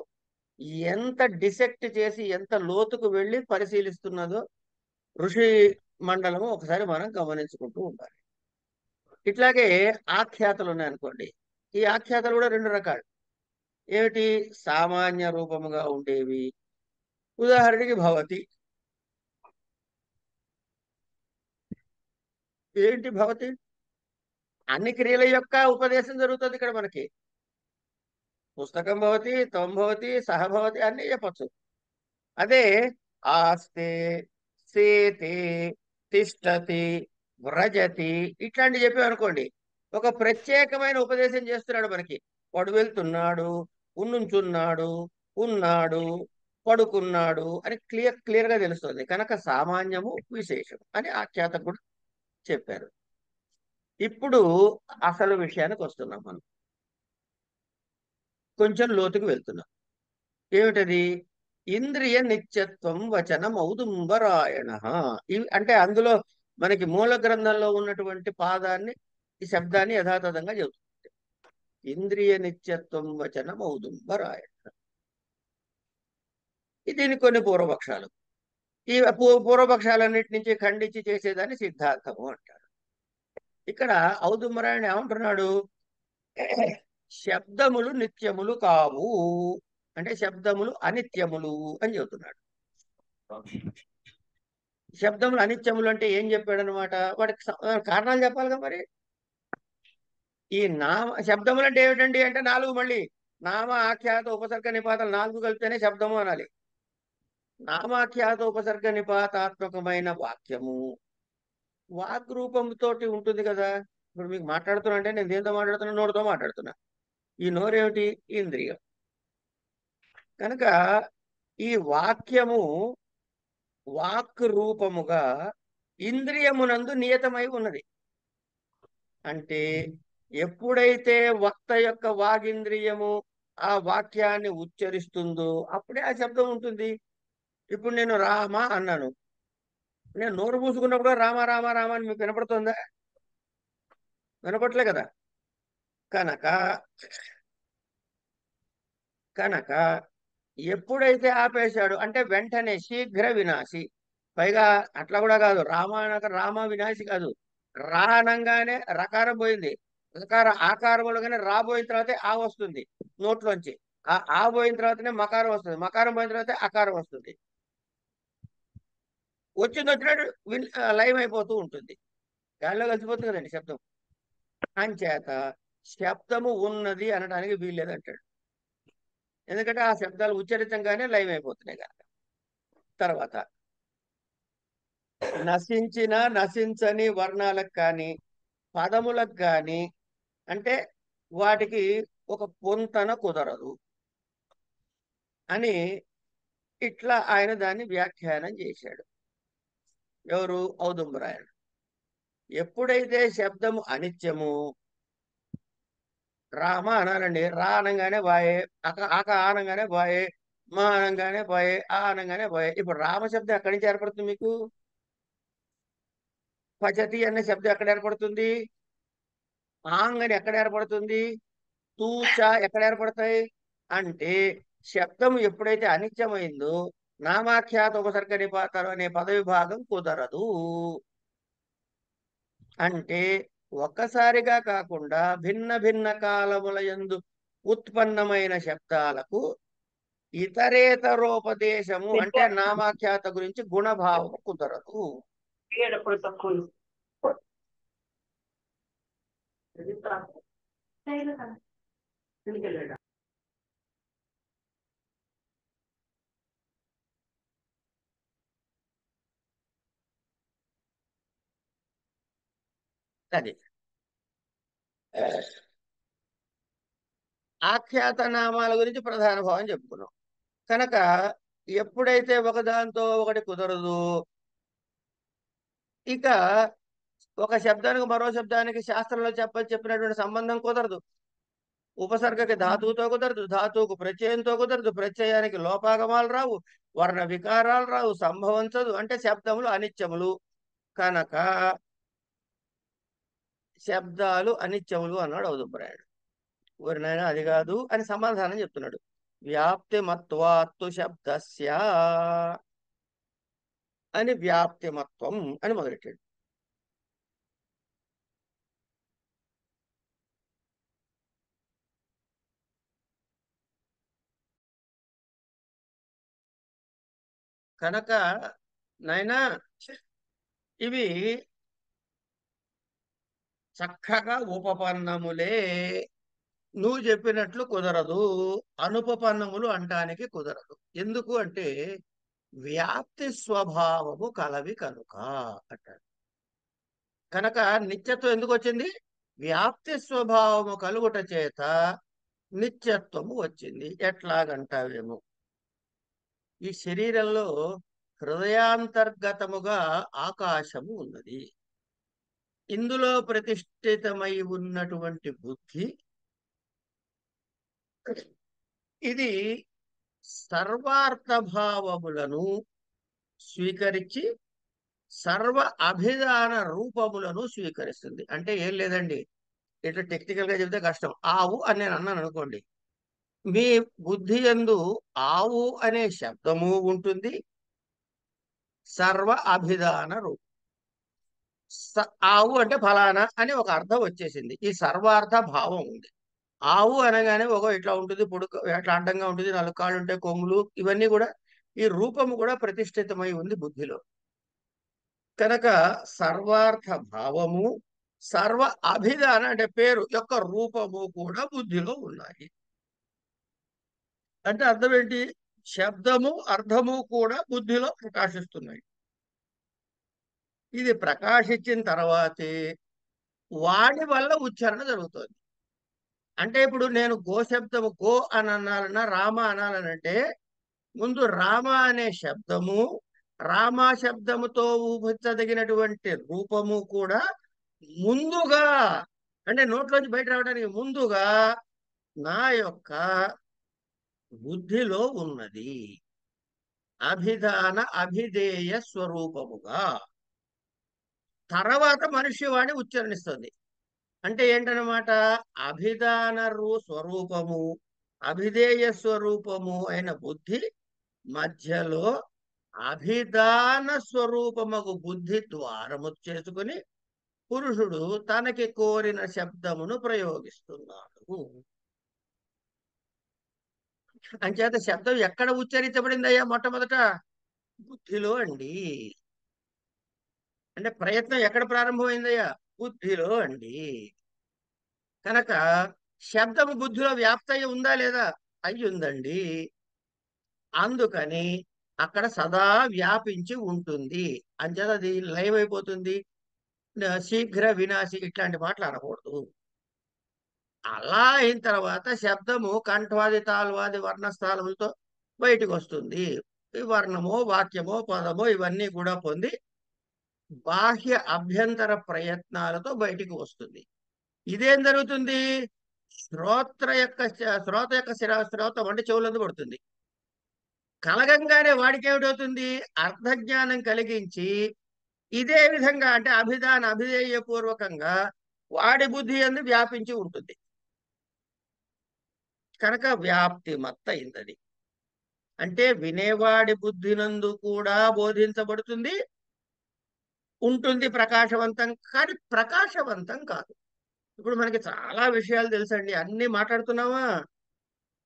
ఎంత డిసెక్ట్ చేసి ఎంత లోతుకు వెళ్ళి పరిశీలిస్తున్నదో ఋషి మండలము ఒకసారి మనం గమనించుకుంటూ ఉండాలి. ఇట్లాగే ఆఖ్యాతలు ఉన్నాయనుకోండి. ఈ ఆఖ్యాతలు కూడా రెండు రకాలు. ఏమిటి? సామాన్య రూపముగా ఉండేవి. ఉదాహరణకి భవతి. ఏంటి భవతి? అన్ని క్రియల యొక్క ఉపదేశం జరుగుతుంది ఇక్కడ మనకి. పుస్తకం భవతి, త్వం భవతి, సహ భవతి అన్నీ చెప్పచ్చు. అదే ఆస్తే, సేతే, తిష్టతి, వ్రజతి ఇట్లాంటివి చెప్పామనుకోండి, ఒక ప్రత్యేకమైన ఉపదేశం చేస్తున్నాడు మనకి. వాడు వెళ్తున్నాడు, ఉన్నుంచున్నాడు, ఉన్నాడు, పడుకున్నాడు అని క్లియర్ గా తెలుస్తుంది. కనుక సామాన్యము విశేషం అని ఆఖ్యాత కూడా చెప్పారు. ఇప్పుడు అసలు విషయానికి వస్తున్నాం మనం. కొంచెం లోతుకు వెళ్తున్నాం. ఏమిటది? ఇంద్రియ నిత్యత్వం వచనం ఔదుంబరాయణ. ఇవి అంటే అందులో మనకి మూల గ్రంథంలో ఉన్నటువంటి పాదాన్ని, ఈ శబ్దాన్ని యథాతథంగా చెబుతుంది. ఇంద్రియ నిత్యత్వం వచనం ఔదుంబరాయణ. దీనికి కొన్ని పూర్వపక్షాలు. ఈ పూర్వపక్షాలన్నిటి నుంచి ఖండించి చేసేదాన్ని సిద్ధాంతము అంటారు. ఇక్కడ ఔదుంబరాయణ ఏమంటున్నాడు? శబ్దములు నిత్యములు కావు, అంటే శబ్దములు అనిత్యములు అని చెబుతున్నాడు. శబ్దములు అనిత్యములు అంటే ఏం చెప్పాడు అనమాట? వాటికి కారణాలు చెప్పాలిగా మరి. ఈ నామ శబ్దములు అంటే ఏమిటండి అంటే నాలుగు, మళ్ళీ నామ, ఆఖ్యాత, ఉపసర్గ, నిపాతాలు నాలుగు కలిపితేనే శబ్దము అనాలి. నామాఖ్యాత, ఉపసర్గ, నిపాతాత్మకమైన వాక్యము వాగ్రూపంతో ఉంటుంది కదా. ఇప్పుడు మీకు మాట్లాడుతున్నా అంటే నేను దేంతో మాట్లాడుతున్నా? నోటితో మాట్లాడుతున్నా. ఈ నోరేమిటి? ఇంద్రియం. కనుక ఈ వాక్యము వాక్ రూపముగా ఇంద్రియమునందు నియతమై ఉన్నది. అంటే ఎప్పుడైతే వక్త యొక్క వాగింద్రియము ఆ వాక్యాన్ని ఉచ్చరిస్తుందో అప్పుడే ఆ శబ్దం ఉంటుంది. ఇప్పుడు నేను రామ అన్నాను, నేను నోరు మూసుకున్నప్పుడు రామ రామ రామ అని మీకు వినపడుతుందా? వినపట్లే కదా. కనుక కనుక ఎప్పుడైతే ఆపేశాడు అంటే వెంటనే శీఘ్ర వినాశి. పైగా అట్లా కూడా కాదు, రామాయణ రామ వినాశి కాదు. రా అనంగానే రకారం పోయింది, ఆకారములుగానే రాబోయిన తర్వాతే ఆ వస్తుంది నోట్లోంచి. ఆ పోయిన తర్వాతనే మకారం వస్తుంది, మకారం పోయిన తర్వాత అకారం వస్తుంది. వచ్చినట్టు లైవ్ అయిపోతూ ఉంటుంది, గాలిలో కలిసిపోతుంది కదండి శబ్దం. అంచేత శబ్దము ఉన్నది అనడానికి వీల్లేదంటాడు. ఎందుకంటే ఆ శబ్దాలు ఉచ్చరితంగానే లైవ్ అయిపోతున్నాయి కనుక. తర్వాత నశించిన నశించని వర్ణాలకు కానీ పదములకు కానీ అంటే వాటికి ఒక పొంతన కుదరదు అని ఇట్లా ఆయన దాన్ని వ్యాఖ్యానం చేశాడు. ఎవరు? ఔదుంబరాయణ. ఎప్పుడైతే శబ్దము అనిత్యము, రామ అనాలండి, రా అనగానే బాయే, అక అనగానే బాయే, మా అనగానే బాయే, ఆ అనగానే బాయే. ఇప్పుడు రామ శబ్దం ఎక్కడి నుంచి ఏర్పడుతుంది మీకు? పచతి అనే శబ్దం ఎక్కడ ఏర్పడుతుంది? ఆంగ్ అని ఎక్కడ ఏర్పడుతుంది? తూచ ఎక్కడ ఏర్పడతాయి? అంటే శబ్దం ఎప్పుడైతే అనిత్యమైందో నామాఖ్యాత ఉపసర్గ నిపాతాలు అనే పద విభాగం కుదరదు. అంటే ఒక్కసారిగా కాకుండా భిన్న భిన్న కాలముల యందు ఉత్పన్నమైన శబ్దాలకు ఇతరేతరోపదేశము అంటే నామాఖ్యాత గురించి గుణభావం కుదరదు. అది ఆఖ్యాత నామాల గురించి ప్రధాన భావం చెప్పుకున్నాం కనుక ఎప్పుడైతే ఒకదాంతో ఒకటి కుదరదు, ఇక ఒక శబ్దానికి మరో శబ్దానికి శాస్త్రంలో చెప్పినటువంటి సంబంధం కుదరదు. ఉపసర్గకి ధాతువుతో కుదరదు, ధాతువుకు ప్రత్యయంతో కుదరదు, ప్రత్యయానికి లోపాగమాలు రావు, వర్ణ వికారాలు రావు, సంభవించదు. అంటే శబ్దములు అనిత్యములు కనుక శబ్దాలు అనిత్యములు అన్నాడు ఔదుంబరాయుడు. ఊరినైనా అది కాదు అని సమాధానం చెప్తున్నాడు. వ్యాప్తి మత్వాత్తు శబ్దస్య అని వ్యాప్తిమత్వం అని మొదలెట్టాడు. కనుక నాయనా ఇవి చక్కగా ఉపపన్నములే. నువ్వు చెప్పినట్లు కుదరదు, అనుపపన్నములు అంటానికి కుదరదు. ఎందుకు అంటే వ్యాప్తి స్వభావము కలవి కనుక అంటాడు. కనుక నిత్యత్వం ఎందుకు వచ్చింది? వ్యాప్తి స్వభావము కలుగుట చేత నిత్యత్వము వచ్చింది. ఎట్లాగంటావేమో, ఈ శరీరంలో హృదయాంతర్గతముగా ఆకాశము ఉన్నది. ఇందులో ప్రతిష్ఠితమై ఉన్నటువంటి బుద్ధి ఇది సర్వార్థ భావములను స్వీకరించి సర్వ అభిధాన రూపములను స్వీకరిస్తుంది. అంటే ఏం లేదండి, ఇట్లా టెక్నికల్ గా చెబితే కష్టం. ఆవు అని నేను అన్నాను అనుకోండి, మీ బుద్ధి యందు ఆవు అనే శబ్దము ఉంటుంది, సర్వ అభిధాన రూపం. ఆవు అంటే ఫలానా అని ఒక అర్థం వచ్చేసింది. ఈ సర్వార్థ భావం ఉంది. ఆవు అనగానే ఒక ఇట్లా ఉంటుంది, పొడుగు ఇట్లా అడ్డంగా ఉంటుంది, నాలుగు కాళ్ళు ఉంటాయి, కొమ్ములు, ఇవన్నీ కూడా ఈ రూపము కూడా ప్రతిష్ఠితమై ఉంది బుద్ధిలో. కనుక సర్వార్థ భావము సర్వ అభిధాన అంటే పేరు యొక్క రూపము కూడా బుద్ధిలో ఉన్నాయి. అంటే అర్థం ఏంటి? శబ్దము అర్థము కూడా బుద్ధిలో ప్రకాశిస్తున్నాయి. ఇది ప్రకాశించిన తర్వాతే వాడి వల్ల ఉచ్చారణ జరుగుతుంది. అంటే ఇప్పుడు నేను గో శబ్దము గో అని అనాలన్నా రామ అనాలనంటే ముందు రామ అనే శబ్దము, రామ శబ్దముతో ఊహించదగినటువంటి రూపము కూడా ముందుగా, అంటే నోట్లోంచి బయట రావడానికి ముందుగా నా యొక్క బుద్ధిలో ఉన్నది. అభిధాన అభిధేయ స్వరూపముగా తర్వాత మనిషి వాడిని ఉచ్చరణిస్తుంది. అంటే ఏంటనమాట? అభిధాన స్వరూపము అభిధేయ స్వరూపము అయిన బుద్ధి మధ్యలో అభిధాన స్వరూపముకు బుద్ధి ద్వారము చేసుకుని పురుషుడు తనకి కోరిన శబ్దమును ప్రయోగిస్తున్నాడు. అంచేత శబ్దం ఎక్కడ ఉచ్చరించబడిందయ్యా? మొట్టమొదట బుద్ధిలో అండి. అంటే ప్రయత్నం ఎక్కడ ప్రారంభమైందయ్యా? బుద్ధిలో అండి. కనుక శబ్దము బుద్ధిలో వ్యాప్తయి ఉందా లేదా? అయ్యి ఉందండి. అందుకని అక్కడ సదా వ్యాపించి ఉంటుంది. అంచేత అది లైవ్ అయిపోతుంది. శీఘ్ర వినాశి ఇట్లాంటి మాటలు అనకూడదు. అలా అయిన తర్వాత శబ్దము కంఠవాది తాల్వాది వర్ణస్థానములతో బయటికి వస్తుంది. ఈ వర్ణమో వాక్యమో పదమో ఇవన్నీ కూడా పొంది బాహ్య అభ్యంతర ప్రయత్నాలతో బయటికి వస్తుంది. ఇదేం జరుగుతుంది? శ్రోత యొక్క శ్రోతం అంటే చెవులందు పడుతుంది. కలగంగానే వాడికి ఏమిటవుతుంది? అర్థజ్ఞానం కలిగించి ఇదే విధంగా అంటే అభిధేయ పూర్వకంగా వాడి బుద్ధి యందు వ్యాపించి ఉంటుంది. కనుక వ్యాప్తి మత్త అయిందది. అంటే వినేవాడి బుద్ధినందు కూడా బోధించబడుతుంది, ఉంటుంది ప్రకాశవంతం. కానీ ప్రకాశవంతం కాదు. ఇప్పుడు మనకి చాలా విషయాలు తెలుసండి, అన్ని మాట్లాడుతున్నావా?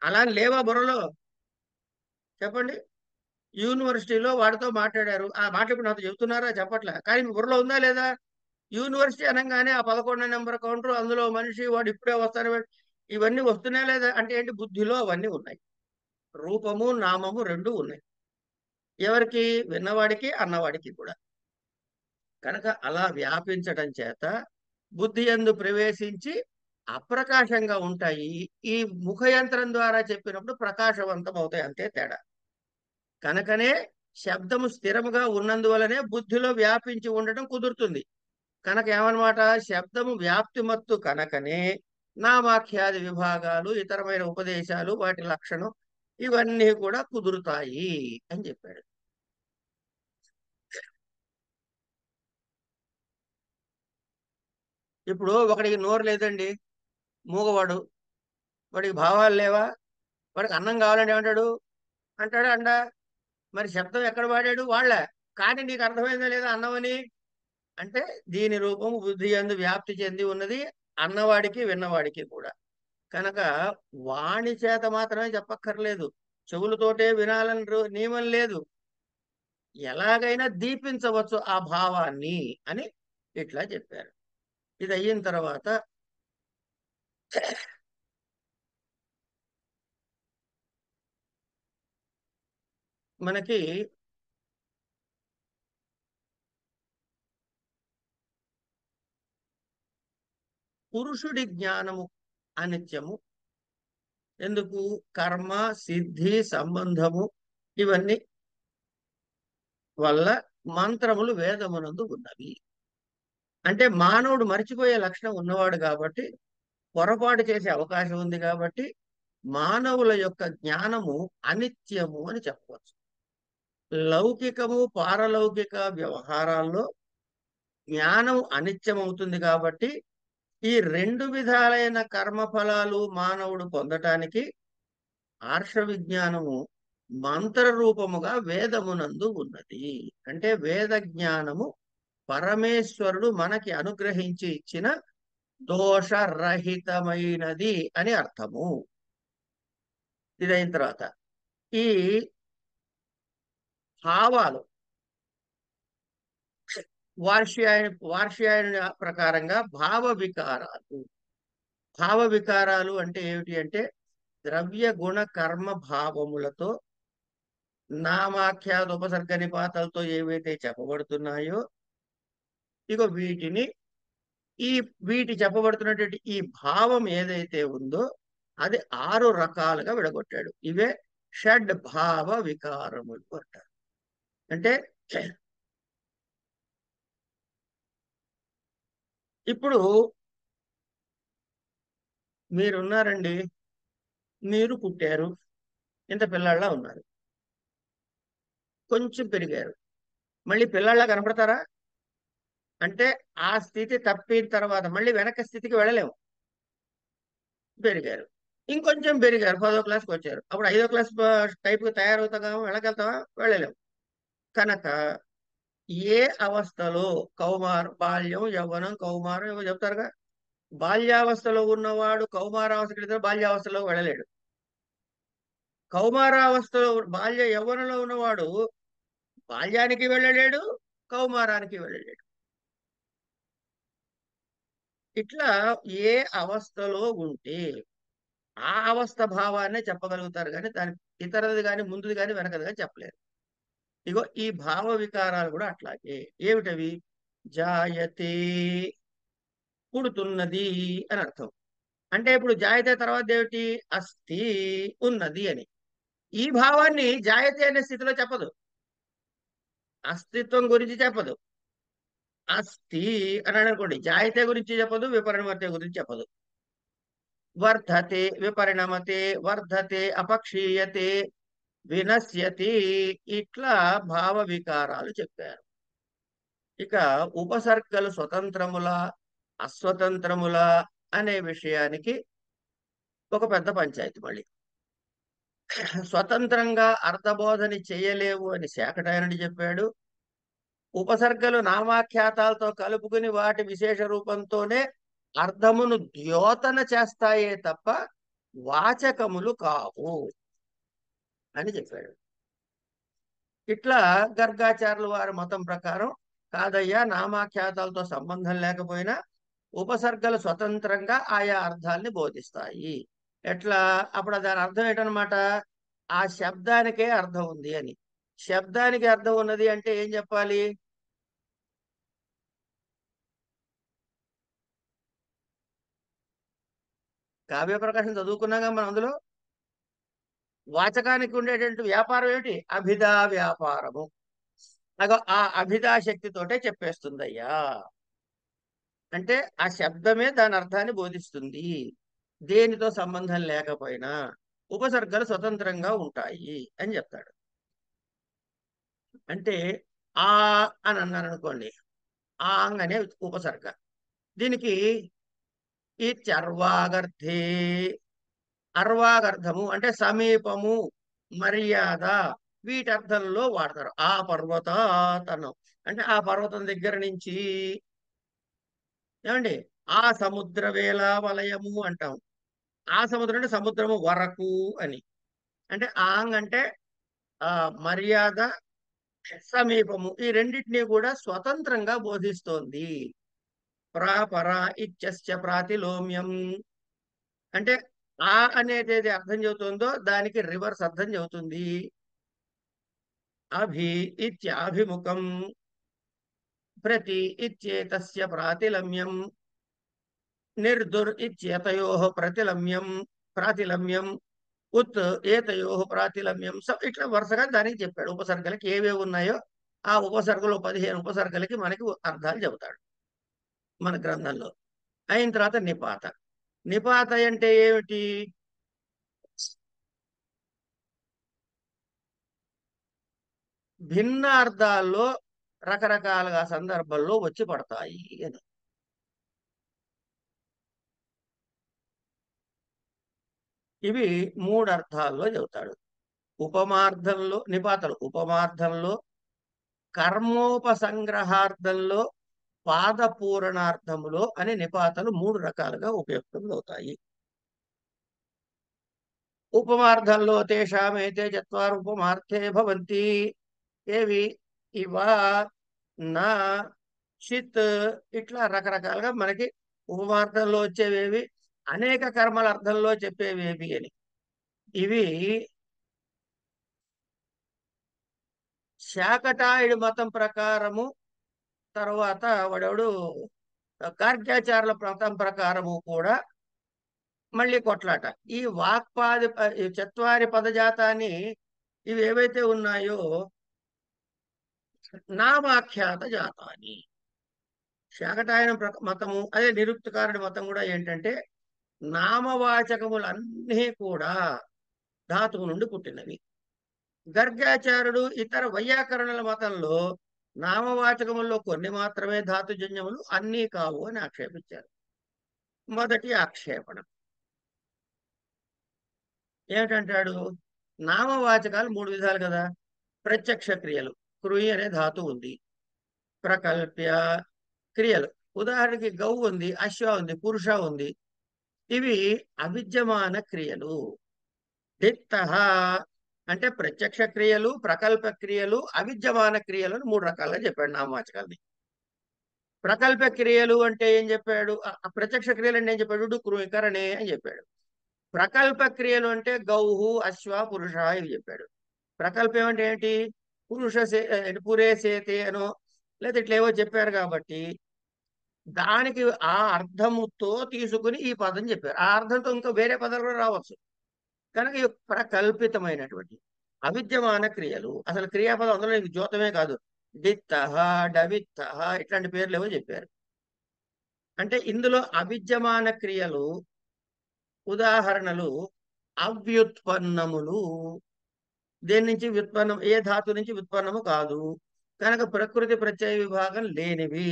అలా లేవా బుర్రలో? చెప్పండి. యూనివర్సిటీలో వాడితో మాట్లాడారు, ఆ మాట ఇప్పుడు నాతో చెబుతున్నారా? చెప్పట్లే. కానీ మీ బుర్రలో ఉందా లేదా? యూనివర్సిటీ అనగానే ఆ 11 నెంబర్ కౌంటర్, అందులో మనిషి, వాడు ఇప్పుడే వస్తాను, ఇవన్నీ వస్తున్నాయి లేదా? అంటే ఏంటి? బుద్ధిలో అవన్నీ ఉన్నాయి. రూపము నామము రెండు ఉన్నాయి. ఎవరికి? విన్నవాడికి, అన్నవాడికి కూడా. కనుక అలా వ్యాపించడం చేత బుద్ధి యందు ప్రవేశించి అప్రకాశంగా ఉంటాయి. ఈ ముఖయంత్రం ద్వారా చెప్పినప్పుడు ప్రకాశవంతం అవుతాయి. అంతే తేడా. కనుకనే శబ్దము స్థిరముగా ఉన్నందువలనే బుద్ధిలో వ్యాపించి ఉండటం కుదురుతుంది. కనుక ఏమన్నమాట? శబ్దము వ్యాప్తిమత్తు కనుకనే నామాఖ్యాది విభాగాలు, ఇతరమైన ఉపదేశాలు, వాటి లక్షణం ఇవన్నీ కూడా కుదురుతాయి అని చెప్పాడు. ఇప్పుడు ఒకడికి నోరు లేదండి, మూగవాడు, వాడికి భావాలు లేవా? వాడికి అన్నం కావాలంటే ఏమంటాడు? అంటాడా అండా? మరి శబ్దం ఎక్కడ వాడాడు? వాళ్ళే. కానీ నీకు అర్థమైందా లేదా అన్నమని? అంటే దీని రూపము బుద్ధి యందు వ్యాప్తి చెంది ఉన్నది, అన్నవాడికి విన్నవాడికి కూడా. కనుక వాణి చేత మాత్రమే చెప్పక్కర్లేదు, చెవులతోటే వినాలని నియమం లేదు. ఎలాగైనా దీపించవచ్చు ఆ భావాన్ని అని ఇట్లా చెప్పారు. ఇది అయిన తర్వాత మనకి పురుషుడి జ్ఞానము అనిత్యము. ఎందుకు? కర్మ, సిద్ధి, సంబంధము ఇవన్నీ వల్ల మంత్రములు వేదమునందు ఉన్నవి. అంటే మానవుడు మరిచిపోయే లక్షణం ఉన్నవాడు కాబట్టి, పొరపాటు చేసే అవకాశం ఉంది కాబట్టి మానవుల యొక్క జ్ఞానము అనిత్యము అని చెప్పవచ్చు. లౌకికము, పారలౌకిక వ్యవహారాల్లో జ్ఞానం అనిత్యమవుతుంది కాబట్టి ఈ రెండు విధాలైన కర్మఫలాలు మానవుడు పొందటానికి ఆర్ష విజ్ఞానము మంత్ర రూపముగా వేదమునందు ఉన్నది. అంటే వేద జ్ఞానము పరమేశ్వరుడు మనకి అనుగ్రహించి ఇచ్చిన దోషరహితమైనది అని అర్థము. ఇదైన తర్వాత ఈ భావాలు వార్ష్యాయన ప్రకారంగా భావ వికారాలు. భావ వికారాలు అంటే ఏమిటి అంటే ద్రవ్య గుణ కర్మ భావములతో నామాఖ్యాత ఉపసర్గ నిపాతాలతో ఏవైతే చెప్పబడుతున్నాయో ఇగో ఈ వీటి చెప్పబడుతున్నటువంటి ఈ భావం ఏదైతే ఉందో అది 6 రకాలుగా విడగొట్టాడు. ఇవే షడ్ భావ వికారములు అంటారు. అంటే ఇప్పుడు మీరున్నారండి, మీరు పుట్టారు, ఇంత పిల్లాళ్ళ ఉన్నారు, కొంచెం పెరిగారు, మళ్ళీ పిల్లాళ్ళ కనపడతారా? అంటే ఆ స్థితి తప్పిన తర్వాత మళ్ళీ వెనక స్థితికి వెళ్ళలేము. పెరిగారు, ఇంకొంచెం పెరిగారు, 10వ క్లాస్కి వచ్చారు, అప్పుడు 5వ క్లాస్ టైప్కి తయారవుతామా? వెళ్ళగలుగుతామా? వెళ్ళలేము. కనుక ఏ అవస్థలో బాల్యం, యవ్వనం, కౌమారం ఏవో చెప్తారుగా, బాల్యావస్థలో ఉన్నవాడు కౌమారావస్థకి వెళ్తే బాల్యావస్థలో వెళ్ళలేడు. కౌమారావస్థలో యవ్వనంలో ఉన్నవాడు బాల్యానికి వెళ్ళలేడు, కౌమారానికి వెళ్ళలేడు. ఇట్లా ఏ అవస్థలో ఉంటే ఆ అవస్థ భావాన్నే చెప్పగలుగుతారు, కానీ దాని ఇతరది కానీ ముందుది కానీ వెనకది కానీ చెప్పలేరు. ఇగో ఈ భావ వికారాలు కూడా అట్లాగే. ఏమిటవి? జాయతే, పుడుతున్నది అని అర్థం. అంటే ఇప్పుడు జాయతే తర్వాత ఏమిటి? అస్థి, ఉన్నది అని. ఈ భావాన్ని జాయతే అనే స్థితిలో చెప్పదు, అస్తిత్వం గురించి చెప్పదు. అస్థి అని అనుకోండి, జాయతే గురించి చెప్పదు, విపరిణమతే గురించి చెప్పదు. వర్ధతే, విపరిణమతే, వర్ధతే, అపక్షీయతే, వినశ్యతి, ఇట్లా భావ వికారాలు చెప్పారు. ఇక ఉపసర్గలు స్వతంత్రముల, అస్వతంత్రముల అనే విషయానికి ఒక పెద్ద పంచాయతీ మళ్ళీ. స్వతంత్రంగా అర్థబోధని చేయలేవు అని శాకటాయనుడు చెప్పాడు. ఉపసర్గలు నామాఖ్యాతాలతో కలుపుకుని వాటి విశేష రూపంతోనే అర్థమును ద్యోతన చేస్తాయే తప్ప వాచకములు కావు అని చెప్పాడు. ఇట్లా గర్గాచార్యుల వారి మతం ప్రకారం కాదయ్యా, నామాఖ్యాతాలతో సంబంధం లేకపోయినా ఉపసర్గలు స్వతంత్రంగా ఆయా అర్థాల్ని బోధిస్తాయి. ఎట్లా? అప్పుడు దాని అర్థం ఏంటనమాట? ఆ శబ్దానికే అర్థం ఉంది అని. శబ్దానికి అర్థం ఉన్నది అంటే ఏం చెప్పాలి? కావ్య ప్రకాశం చదువుకున్నాగా మనం. అందులో వాచకానికి ఉండేటువంటి వ్యాపారం ఏమిటి? అభిధా వ్యాపారము. అగో ఆ అభిధా శక్తితోటే చెప్పేస్తుందయ్యా. అంటే ఆ శబ్దమే దాని అర్థాన్ని బోధిస్తుంది, దేనితో సంబంధం లేకపోయినా ఉపసర్గలు స్వతంత్రంగా ఉంటాయి అని చెప్తాడు. అంటే ఆ అని అన్నాను అనుకోండి, ఆంగ్ అనే ఉపసర్గ. దీనికి ఈ చర్వాగర్థే, అర్వాగర్థము అంటే సమీపము, మర్యాద, వీటి అర్థంలో వాడతారు. ఆ పర్వతాత్ అన్నాం అంటే ఆ పర్వతం దగ్గర నుంచి. ఏమండి? ఆ సముద్ర వేళ వలయము అంటాం. ఆ సముద్రం అంటే సముద్రము వరకు అని. అంటే ఆంగ్ అంటే ఆ మర్యాద, సమీపము, ఈ రెండింటినీ కూడా స్వతంత్రంగా బోధిస్తోంది. ప్రాపర ఇత్యస్య ప్రాతిలోమ్యం అంటే ఆ అనేది ఏది అర్థం చెబుతుందో దానికి రివర్స్ అర్థం చెబుతుంది. అభి ఇత్యాభిముఖం, ప్రతి ఇత్యేతస్య ప్రాతిలమ్యం, నిర్దుర్ ఇత్యేతయో ప్రతిలమ్యం, ప్రాతిలమ్యం, ఉత్ ఏతయో ప్రాతిలమ్యం. సో ఇట్లా వరుసగా దానికి చెప్పాడు. ఉపసర్గలకి ఏవేవి ఉన్నాయో ఆ ఉపసర్గలు 15 ఉపసర్గలకి మనకి అర్థాలు చెబుతాడు మన గ్రంథంలో. అయిన తర్వాత నిపాత. నిపాత అంటే ఏమిటి? భిన్న అర్థాల్లో రకరకాలుగా సందర్భంలో వచ్చి పడతాయి అని. ఇవి 3 అర్థాల్లో చెబుతాడు. ఉపమార్థంలో నిపాతలు, ఉపమార్థంలో, కర్మోపసంగ్రహార్థంలో, పాదపూరణార్థములో అని నిపాతలు 3 రకాలుగా ఉపయుక్తమవుతాయి. ఉపమార్థంలో తేషామైతే చత్వారు ఉపమార్థే భవంతి. ఏవి? ఇవా, నా, చిత్, ఇట్లా రకరకాలుగా మనకి ఉపమార్థంలో వచ్చేవేవి, అనేక కర్మల అర్థంలో చెప్పేవేవి అని. ఇవి శాకటాయుడి మతం ప్రకారము, తర్వాత వాడెవడు గార్గ్యాచార్యుల మతం ప్రకారము కూడా మళ్ళీ కొట్లాట. ఈ వాక్పాది ఈ చత్వారి పదజాతాన్ని ఇవి ఏవైతే ఉన్నాయో నామాఖ్యాత జాతాన్ని. శాకటాయన మతము అదే నిరుక్తకారుడి మతం కూడా ఏంటంటే నామవాచకములన్నీ కూడా ధాతువు నుండి పుట్టినవి. గర్గాచార్యుడు ఇతర వైయాకరణుల మతంలో నామవాచకముల్లో కొన్ని మాత్రమే ధాతుజన్యములు, అన్నీ కావు అని ఆక్షేపించారు. మొదటి ఆక్షేపణ ఏమిటంటాడు? నామవాచకాలు 3 విధాలు కదా. ప్రత్యక్ష క్రియలు, కృయి అనే ధాతు ఉంది. ప్రకల్ప్య క్రియలు, ఉదాహరణకి గౌ ఉంది, అశ్వ ఉంది, పురుష ఉంది. ఇవి అవిద్యమాన క్రియలు. దిత్త అంటే ప్రత్యక్ష క్రియలు, ప్రకల్ప క్రియలు, అవిద్యమాన క్రియలు అని 3 రకాలుగా చెప్పాడు నామవాచకాలని. ప్రకల్ప క్రియలు అంటే ఏం చెప్పాడు? ప్రత్యక్ష క్రియలు అంటే ఏం చెప్పాడు? కరణే అని చెప్పాడు. ప్రకల్ప క్రియలు అంటే గౌహు, అశ్వ, పురుష ఇవి చెప్పాడు. ప్రకల్పం అంటే ఏంటి? పురేసేతే అనో లేదా ఇట్లేవో చెప్పారు కాబట్టి దానికి ఆ అర్థముతో తీసుకుని ఈ పదం చెప్పారు. ఆ అర్థంతో ఇంకా వేరే పదాలు కూడా రావచ్చు. కనుక ఇవి ప్రకల్పితమైనటువంటి అవిద్యమాన క్రియలు. అసలు క్రియాపదం అందులో నీకు జోతమే కాదు. డిత్తహ, డవిత్తహ ఇట్లాంటి పేర్లు ఏవో చెప్పారు. అంటే ఇందులో అవిద్యమాన క్రియలు ఉదాహరణలు అవ్యుత్పన్నములు. దేని నుంచి వ్యుత్పన్నం? ఏ ధాతు నుంచి వ్యుత్పన్నము కాదు. కనుక ప్రకృతి ప్రత్యయ విభాగం లేనివి.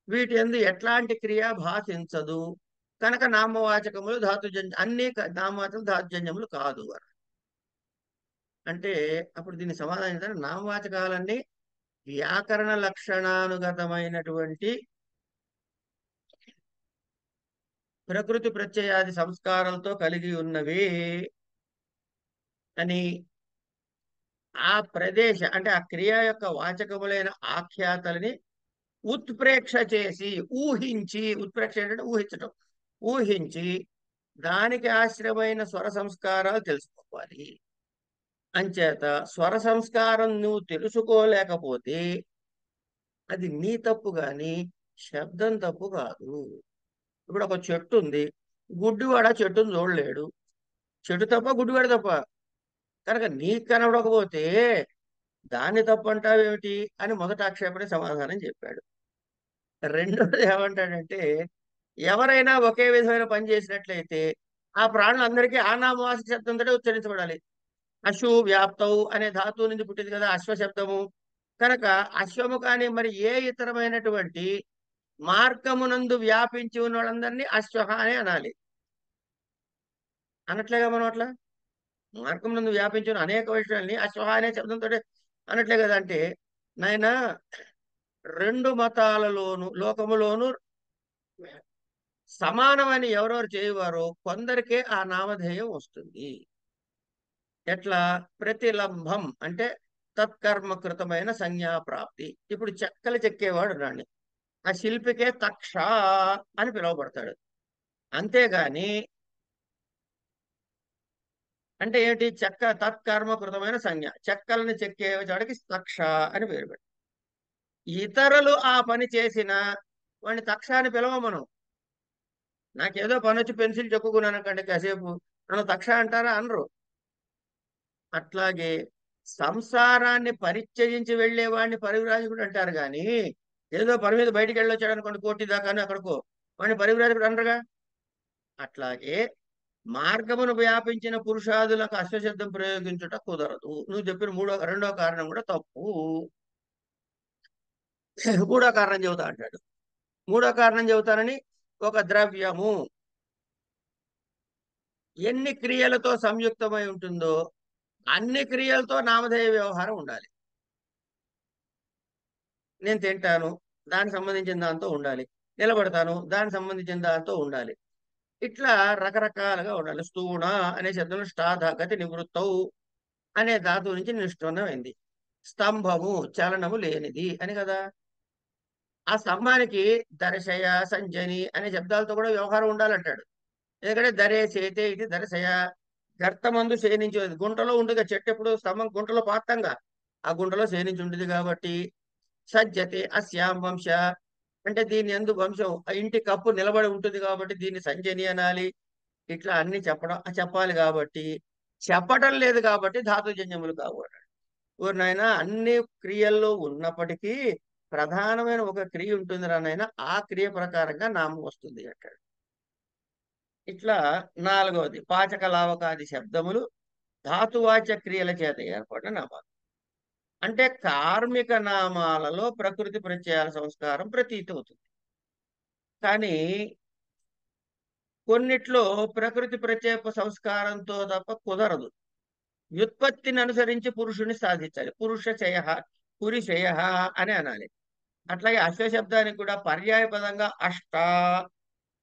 వీటి యందు ఎట్లాంటి క్రియ భాషించదు. కనుక నామవాచకములు ధాతుజన్య అన్ని నామవాచకములు ధాతుజన్యములు కాదు అని. అంటే అప్పుడు దీని సమాధానం ఏంటంటే నామవాచకాలన్నీ వ్యాకరణ లక్షణానుగతమైనటువంటి ప్రకృతి ప్రత్యయాది సంస్కారాలతో కలిగి ఉన్నవి అని ఆ ప్రదేశ అంటే ఆ క్రియ యొక్క వాచకములైన ఆఖ్యాతలని ఉత్ప్రేక్ష చేసి ఊహించి, ఉత్ప్రేక్ష ఏంటంటే ఊహించటం, ఊహించి దానికి ఆశ్రయమైన స్వర సంస్కారాలు తెలుసుకోవాలి. అంచేత స్వర సంస్కారం నువ్వు తెలుసుకోలేకపోతే అది నీ తప్పు గాని శబ్దం తప్పు కాదు. ఇప్పుడు ఒక చెట్టు ఉంది, గుడ్డివాడ చెట్టును చూడలేడు. చెట్టు తప్ప గుడ్డివాడు తప్ప. కనుక నీకు కనబడకపోతే దాన్ని తప్పు అంటావేమిటి అని మొదట ఆక్షేపణ సమాధానం చెప్పాడు. రెండోది ఏమంటాడంటే ఎవరైనా ఒకే విధమైన పని చేసినట్లయితే ఆ ప్రాణులందరికీ ఆ నామవాచక శబ్దంతో ఉచ్చరించబడాలి. అశు వ్యాప్తవు అనే ధాతువు నుంచి పుట్టింది కదా అశ్వ శబ్దము. కనుక అశ్వము కానీ మరి ఏ ఇతరమైనటువంటి మార్గమునందు వ్యాపించి ఉన్న వాళ్ళందరినీ అశ్వ అని అనాలి. అనట్లేగా మనం అట్లా మార్గమునందు వ్యాపించిన అనేక విషయాల్ని అశ్వ అనే శబ్దంతో అనట్లే కదా. అంటే నాయన రెండు మతాలలోను లోకములోను సమానమని ఎవరెవరు చేయవారో కొందరికే ఆ నామధేయం వస్తుంది. ఎట్లా? ప్రతిలంభం అంటే తత్కర్మకృతమైన సంజ్ఞాప్రాప్తి. ఇప్పుడు చెక్కలు చెక్కేవాడు రాండి, ఆ శిల్పికే తక్ష అని పిలువబడతాడు. అంతేగాని అంటే ఏంటి? చెక్క తత్కర్మకృతమైన సంజ్ఞ, చెక్కలను చెక్కేవాడికి తక్ష అని పేరు పెట్టాడు. ఇతరులు ఆ పని చేసిన వాడిని తక్ష అని పిలవ మనం. నాకేదో పని వచ్చి పెన్సిల్ చెక్కుకున్నాను అనుకోండి, కాసేపు నన్ను తక్ష అంటారా? అనరు. అట్లాగే సంసారాన్ని పరిత్యజించి వెళ్ళేవాడిని పరివ్రాజకుడు అంటారు కానీ ఏదో పని మీద బయటికి వెళ్ళొచ్చాడు అనుకోండి, కోటి దాకాను అక్కడికో, వాడిని పరివ్రాజకుడు అనరుగా. అట్లాగే మార్గమును వ్యాపించిన పురుషాదులకు అశ్వశబ్దం ప్రయోగించుట కుదరదు. నువ్వు చెప్పిన రెండో కారణం కూడా తప్పు. మూడో కారణం చెబుతా అంటాడు. మూడో కారణం చెబుతానని ఒక ద్రవ్యము ఎన్ని క్రియలతో సంయుక్తమై ఉంటుందో అన్ని క్రియలతో నామధేయ వ్యవహారం ఉండాలి. నేను తింటాను, దానికి సంబంధించిన దాంతో ఉండాలి. నిలబడతాను, దానికి సంబంధించిన దాంతో ఉండాలి. ఇట్లా రకరకాలుగా ఉండాలి. స్థూణ అనే శబ్దం ష్టాధ గతి నివృత్తవు అనే ధాతువు నుంచి నిష్ఠున్నమైంది. స్తంభము చలనము లేనిది అని కదా. ఆ స్తంభానికి దర్శయ సంజని అనే శబ్దాలతో కూడా వ్యవహారం ఉండాలంటాడు. ఎందుకంటే దరే చేతే ఇది దర్శయ, గర్తమందు శయనించేది. గుంటలో ఉండగా చెట్టు ఎప్పుడు స్తంభం గుంటలో పాతంగా ఆ గుంటలో శయనించి ఉంటుంది కాబట్టి సజ్జతే అస్యాం వంశ అంటే దీని యందు వంశం ఆ ఇంటి కప్పు నిలబడి ఉంటుంది కాబట్టి దీన్ని సంజని అనాలి. ఇట్లా అన్ని చెప్పాలి కాబట్టి చెప్పటం లేదు కాబట్టి ధాతుజన్యములు కావాలి. ఓరి నాయన అన్ని క్రియల్లో ఉన్నప్పటికీ ప్రధానమైన ఒక క్రియ ఉంటుంది రా నాయన, ఆ క్రియ ప్రకారంగా నామం వస్తుంది అంటాడు. ఇట్లా నాలుగవది పాచక లావకాది శబ్దములు ధాతువాచ్య క్రియల చేత ఏర్పడిన నామాలు. అంటే కార్మిక నామాలలో ప్రకృతి ప్రత్యయాల సంస్కారం ప్రతీతి అవుతుంది. కానీ కొన్నిట్లో ప్రకృతి ప్రత్యయ సంస్కారంతో తప్ప కుదరదు. వ్యుత్పత్తిని అనుసరించి పురుషుని సాధించాలి. పురుష శయ పురిశయ అని అనాలి. అట్లాగే అశ్వశబ్దానికి కూడా పర్యాయ పదంగా అష్ట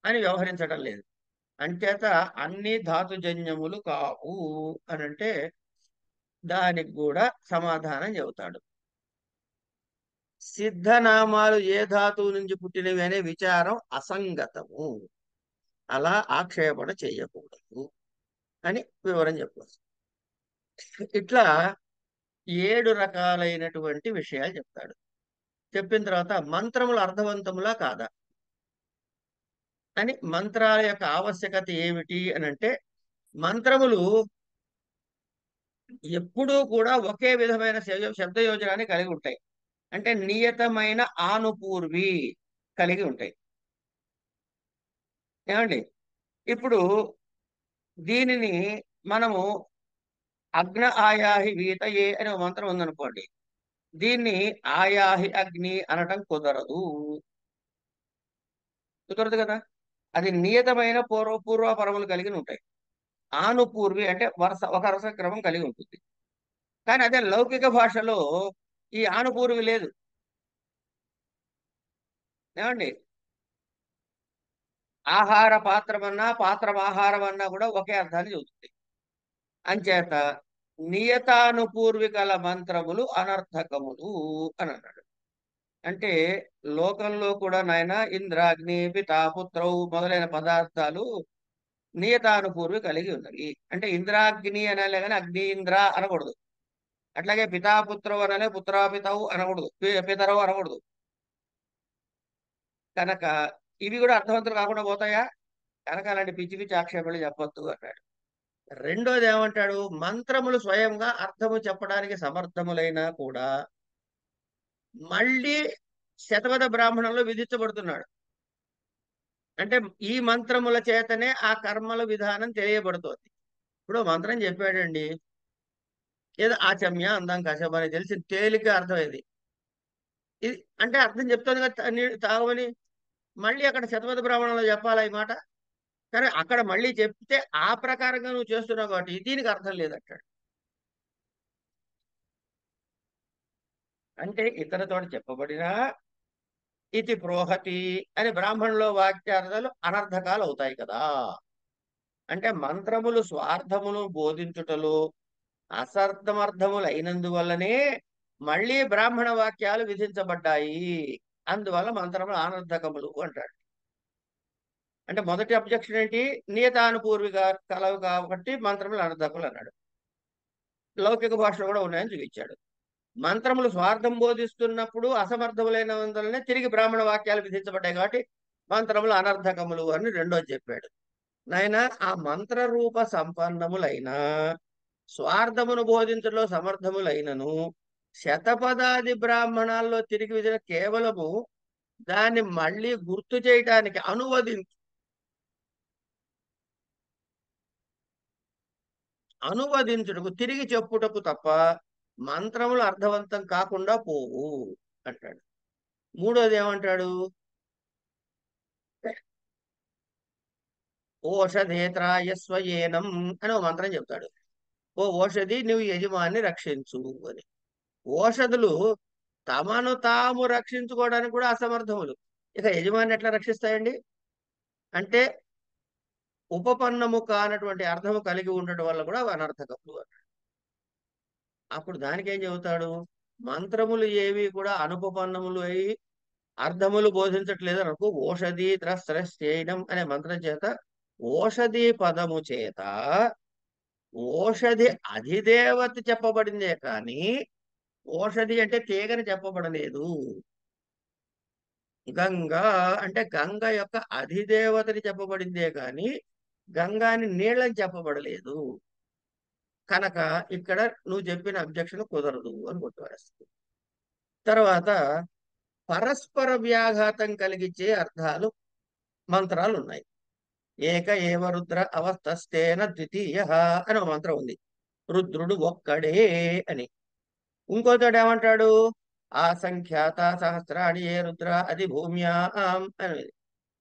అని వ్యవహరించడం లేదు. అంచేత అన్ని ధాతుజన్యములు కావు అని అంటే దానికి కూడా సమాధానం చెబుతాడు. సిద్ధనామాలు ఏ ధాతువు నుంచి పుట్టినవి అనే విచారం అసంగతము, అలా ఆక్షేపణ చేయకూడదు అని వివరం చెప్పవచ్చు. ఇట్లా 7 రకాలైనటువంటి విషయాలు చెప్తాడు. చెప్పిన తర్వాత మంత్రములు అర్థవంతములా కాదా అని, మంత్రాల యొక్క ఆవశ్యకత ఏమిటి అని అంటే, మంత్రములు ఎప్పుడూ కూడా ఒకే విధమైన శబ్ద యోజనాన్ని కలిగి ఉంటాయి. అంటే నియతమైన ఆనుపూర్వి కలిగి ఉంటాయి. ఏమండి? ఇప్పుడు దీనిని మనము అగ్న ఆయాహి వీతయే అనే ఒక మంత్రం ఉందనుకోండి. దీన్ని ఆయాహి అగ్ని అనటం కుదరదు. కుదరదు కదా! అది నియతమైన పూర్వపరములు కలిగి ఉంటాయి. ఆనుపూర్వి అంటే ఒక వరుస క్రమం కలిగి ఉంటుంది. కానీ అదే లౌకిక భాషలో ఈ ఆనుపూర్వి లేదు. ఏమండి? ఆహార పాత్రమన్నా, పాత్రం ఆహారం అన్నా కూడా ఒకే అర్థాన్ని చెబుతుంది. అంచేత నియతానుపూర్వికల మంత్రములు అనర్థకములు అని అన్నాడు. అంటే లోకంలో కూడా నాయన ఇంద్రాగ్ని పితాపుత్రవు మొదలైన పదార్థాలు నియతానుపూర్వి కలిగి ఉన్నవి. అంటే ఇంద్రాగ్ని అనాలే కానీ అగ్ని ఇంద్ర అనకూడదు. అట్లాగే పితాపుత్రవు అనాలే, పుత్రాపితవు అనకూడదు, పితరవు అనకూడదు. కనుక ఇవి కూడా అర్థవంతులు కాకుండా పోతాయా? కనుక అలాంటి పిచ్చి పిచ్చి ఆక్షేపణలు చెప్పొద్దు అన్నాడు. రెండోది ఏమంటాడు? మంత్రములు స్వయంగా అర్థము చెప్పడానికి సమర్థములైనా కూడా మళ్ళీ శతపథ బ్రాహ్మణంలో విధించబడుతున్నాడు. అంటే ఈ మంత్రముల చేతనే ఆ కర్మల విధానం తెలియబడుతోంది. ఇప్పుడు మంత్రం చెప్పాడండి, ఏదో ఆచమ్య అందాం కశం అని తెలిసి తేలిక అర్థమైంది. ఇది అంటే అర్థం చెప్తుంది కదా, నీళ్ళు తాగమని. మళ్ళీ అక్కడ శతపథ బ్రాహ్మణంలో చెప్పాలా ఈ మాట? కానీ అక్కడ మళ్ళీ చెప్తే ఆ ప్రకారంగా నువ్వు చేస్తున్నావు కాబట్టి దీనికి అర్థం లేదంటాడు. అంటే ఇతర చోట చెప్పబడినా ఇది ప్రోహతి అని బ్రాహ్మణులో వాక్యార్థాలు అనర్థకాలు అవుతాయి కదా. అంటే మంత్రములు స్వార్థములు బోధించుటలో అసర్థమర్థములు అయినందువల్లనే మళ్ళీ బ్రాహ్మణ వాక్యాలు విధించబడ్డాయి. అందువల్ల మంత్రములు అనర్థకములు అంటాడు. అంటే మొదటి అబ్జెక్షన్ ఏంటి? నియతానుపూర్విగా కలవు కాబట్టి మంత్రములు అనర్థకములు అన్నాడు. లౌకిక భాషలో కూడా ఉన్నాయని చూపించాడు. మంత్రములు స్వార్థం బోధిస్తున్నప్పుడు అసమర్థములైన వల్లనే తిరిగి బ్రాహ్మణ వాక్యాలు విధించబడ్డాయి కాబట్టి మంత్రములు అనర్థకములు అని రెండోది చెప్పాడు. నాయన ఆ మంత్ర రూప సంపన్నములైన స్వార్థమును బోధించడంలో సమర్థములైనను శతపదాది బ్రాహ్మణాల్లో తిరిగి విధిన కేవలము దాన్ని మళ్ళీ గుర్తు చేయటానికి అనువదించుటకు తిరిగి చెప్పుటకు తప్ప మంత్రములు అర్థవంతం కాకుండా పోవు అంటాడు. మూడోది ఏమంటాడు? ఓషధేత్రాయస్వయేనం అని ఒక మంత్రం చెప్తాడు. ఓ ఓషధి, నువ్వు యజమాన్ని రక్షించు అని. ఓషధులు తమను తాము రక్షించుకోవడానికి కూడా అసమర్థములు. ఇక యజమాని ఎట్లా రక్షిస్తాయండి? అంటే ఉపపన్నము కానటువంటి అర్థము కలిగి ఉండటం వల్ల కూడా అవి అనర్థకములు అన్నాడు. అప్పుడు దానికి ఏం చెబుతాడు? మంత్రములు ఏవి కూడా అనుపపన్నములు అయి అర్థములు బోధించట్లేదు అనుకో. ఓషధి త్రస్త్రశ్చేయడం అనే మంత్రం చేత, ఓషధి పదము చేత ఓషధి అధిదేవత చెప్పబడిందే కానీ ఓషధి అంటే తీగని చెప్పబడలేదు. గంగా అంటే గంగ యొక్క అధిదేవతని చెప్పబడిందే కానీ గంగాని నీళ్ళని చెప్పబడలేదు. కనుక ఇక్కడ నువ్వు చెప్పిన అబ్జెక్షన్ కుదరదు అని కొట్టువేస్తుంది. తర్వాత పరస్పర వ్యాఘాతం కలిగించే అర్థాలు మంత్రాలు ఉన్నాయి. ఏక ఏవ రుద్ర అవస్థస్తేన ద్వితీయ అని ఒక మంత్రం ఉంది. రుద్రుడు ఒక్కడే అని. ఇంకోతోడు ఏమంటాడు? ఆ సంఖ్యాత సహస్రాణి ఏ రుద్ర అది భూమ్యాం అని.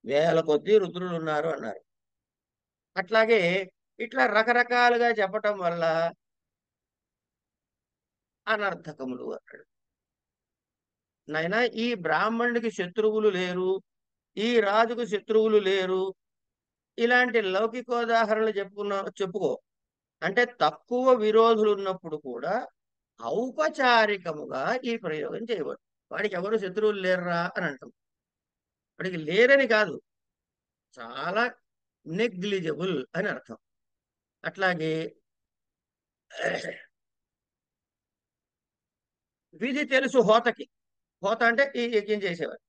వేల కొద్దీ రుద్రులు ఉన్నారు అన్నారు. అట్లాగే ఇట్లా రకరకాలుగా చెప్పటం వల్ల అనర్థకములు అన్నాడు. నాయన ఈ బ్రాహ్మణుడికి శత్రువులు లేరు, ఈ రాజుకు శత్రువులు లేరు, ఇలాంటి లౌకికోదాహరణలు చెప్పుకో. అంటే తక్కువ విరోధులు ఉన్నప్పుడు కూడా ఔపచారికముగా ఈ ప్రయోగం చేయబడు. వాడికి ఎవరు శత్రువులు లేరురా అని అంటాం. వాడికి లేరని కాదు, చాలా నెగ్లిజిబుల్ అని అర్థం. అట్లాగే విధి తెలుసు హోతకి. హోత అంటే ఈ యజ్ఞం చేసేవారు.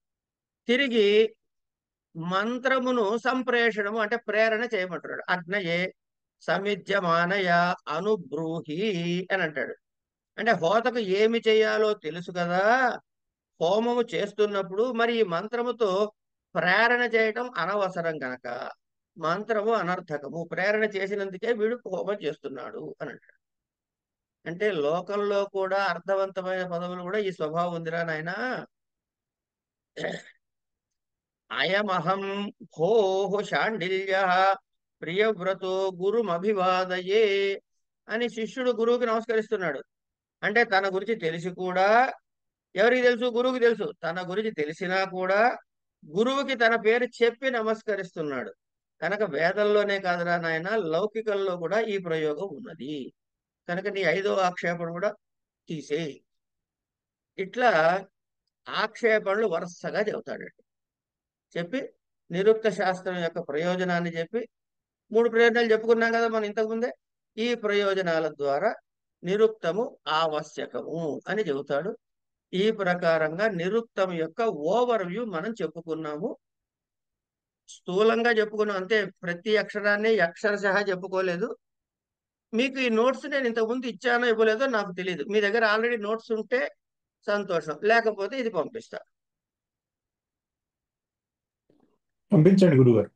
తిరిగి మంత్రమును సంప్రేషణము అంటే ప్రేరణ చేయమంటున్నాడు. అగ్నయే సమిధ్యమానయ అనుబ్రూహి అని అంటాడు. అంటే హోతకు ఏమి చేయాలో తెలుసు కదా, హోమము చేస్తున్నప్పుడు మరి ఈ మంత్రముతో ప్రేరణ చేయటం అనవసరం గనక మంత్రము అనర్థకము, ప్రేరణ చేసినందుకే వీడు హోమం చేస్తున్నాడు అని అంటాడు. అంటే లోకంలో కూడా అర్థవంతమైన పదవులు కూడా ఈ స్వభావం ఉందిరా నాయనా. అయమహం భోః శాండిల్య ప్రియవ్రతో గురుమభివాదయే అని శిష్యుడు గురువుకి నమస్కరిస్తున్నాడు. అంటే తన గురించి తెలిసి కూడా, ఎవరికి తెలుసు? గురువుకి తెలుసు. తన గురించి తెలిసినా కూడా గురువుకి తన పేరు చెప్పి నమస్కరిస్తున్నాడు. కనుక వేదంలోనే కాదురా నాయన, లౌకికంలో కూడా ఈ ప్రయోగం ఉన్నది. కనుక నీ ఐదో ఆక్షేపణ కూడా తీసేయి. ఇట్లా ఆక్షేపణలు వరుసగా చెబుతాడండి. చెప్పి నిరుక్త శాస్త్రం యొక్క ప్రయోజనాన్ని చెప్పి, మూడు ప్రయోజనాలు చెప్పుకున్నాం కదా మనం ఇంతకుముందే. ఈ ప్రయోజనాల ద్వారా నిరుక్తము ఆవశ్యకము అని చెబుతాడు. ఈ ప్రకారంగా నిరుక్తం యొక్క ఓవర్ వ్యూ మనం చెప్పుకున్నాము. స్థూలంగా చెప్పుకున్నాం అంతే, ప్రతి అక్షరాన్ని అక్షరశః చెప్పుకోలేదు. మీకు ఈ నోట్స్ నేను ఇంతకుముందు ఇచ్చానో ఇవ్వలేదో నాకు తెలియదు. మీ దగ్గర ఆల్రెడీ నోట్స్ ఉంటే సంతోషం, లేకపోతే ఇది పంపిస్తా. పంపించండి గురుగారు.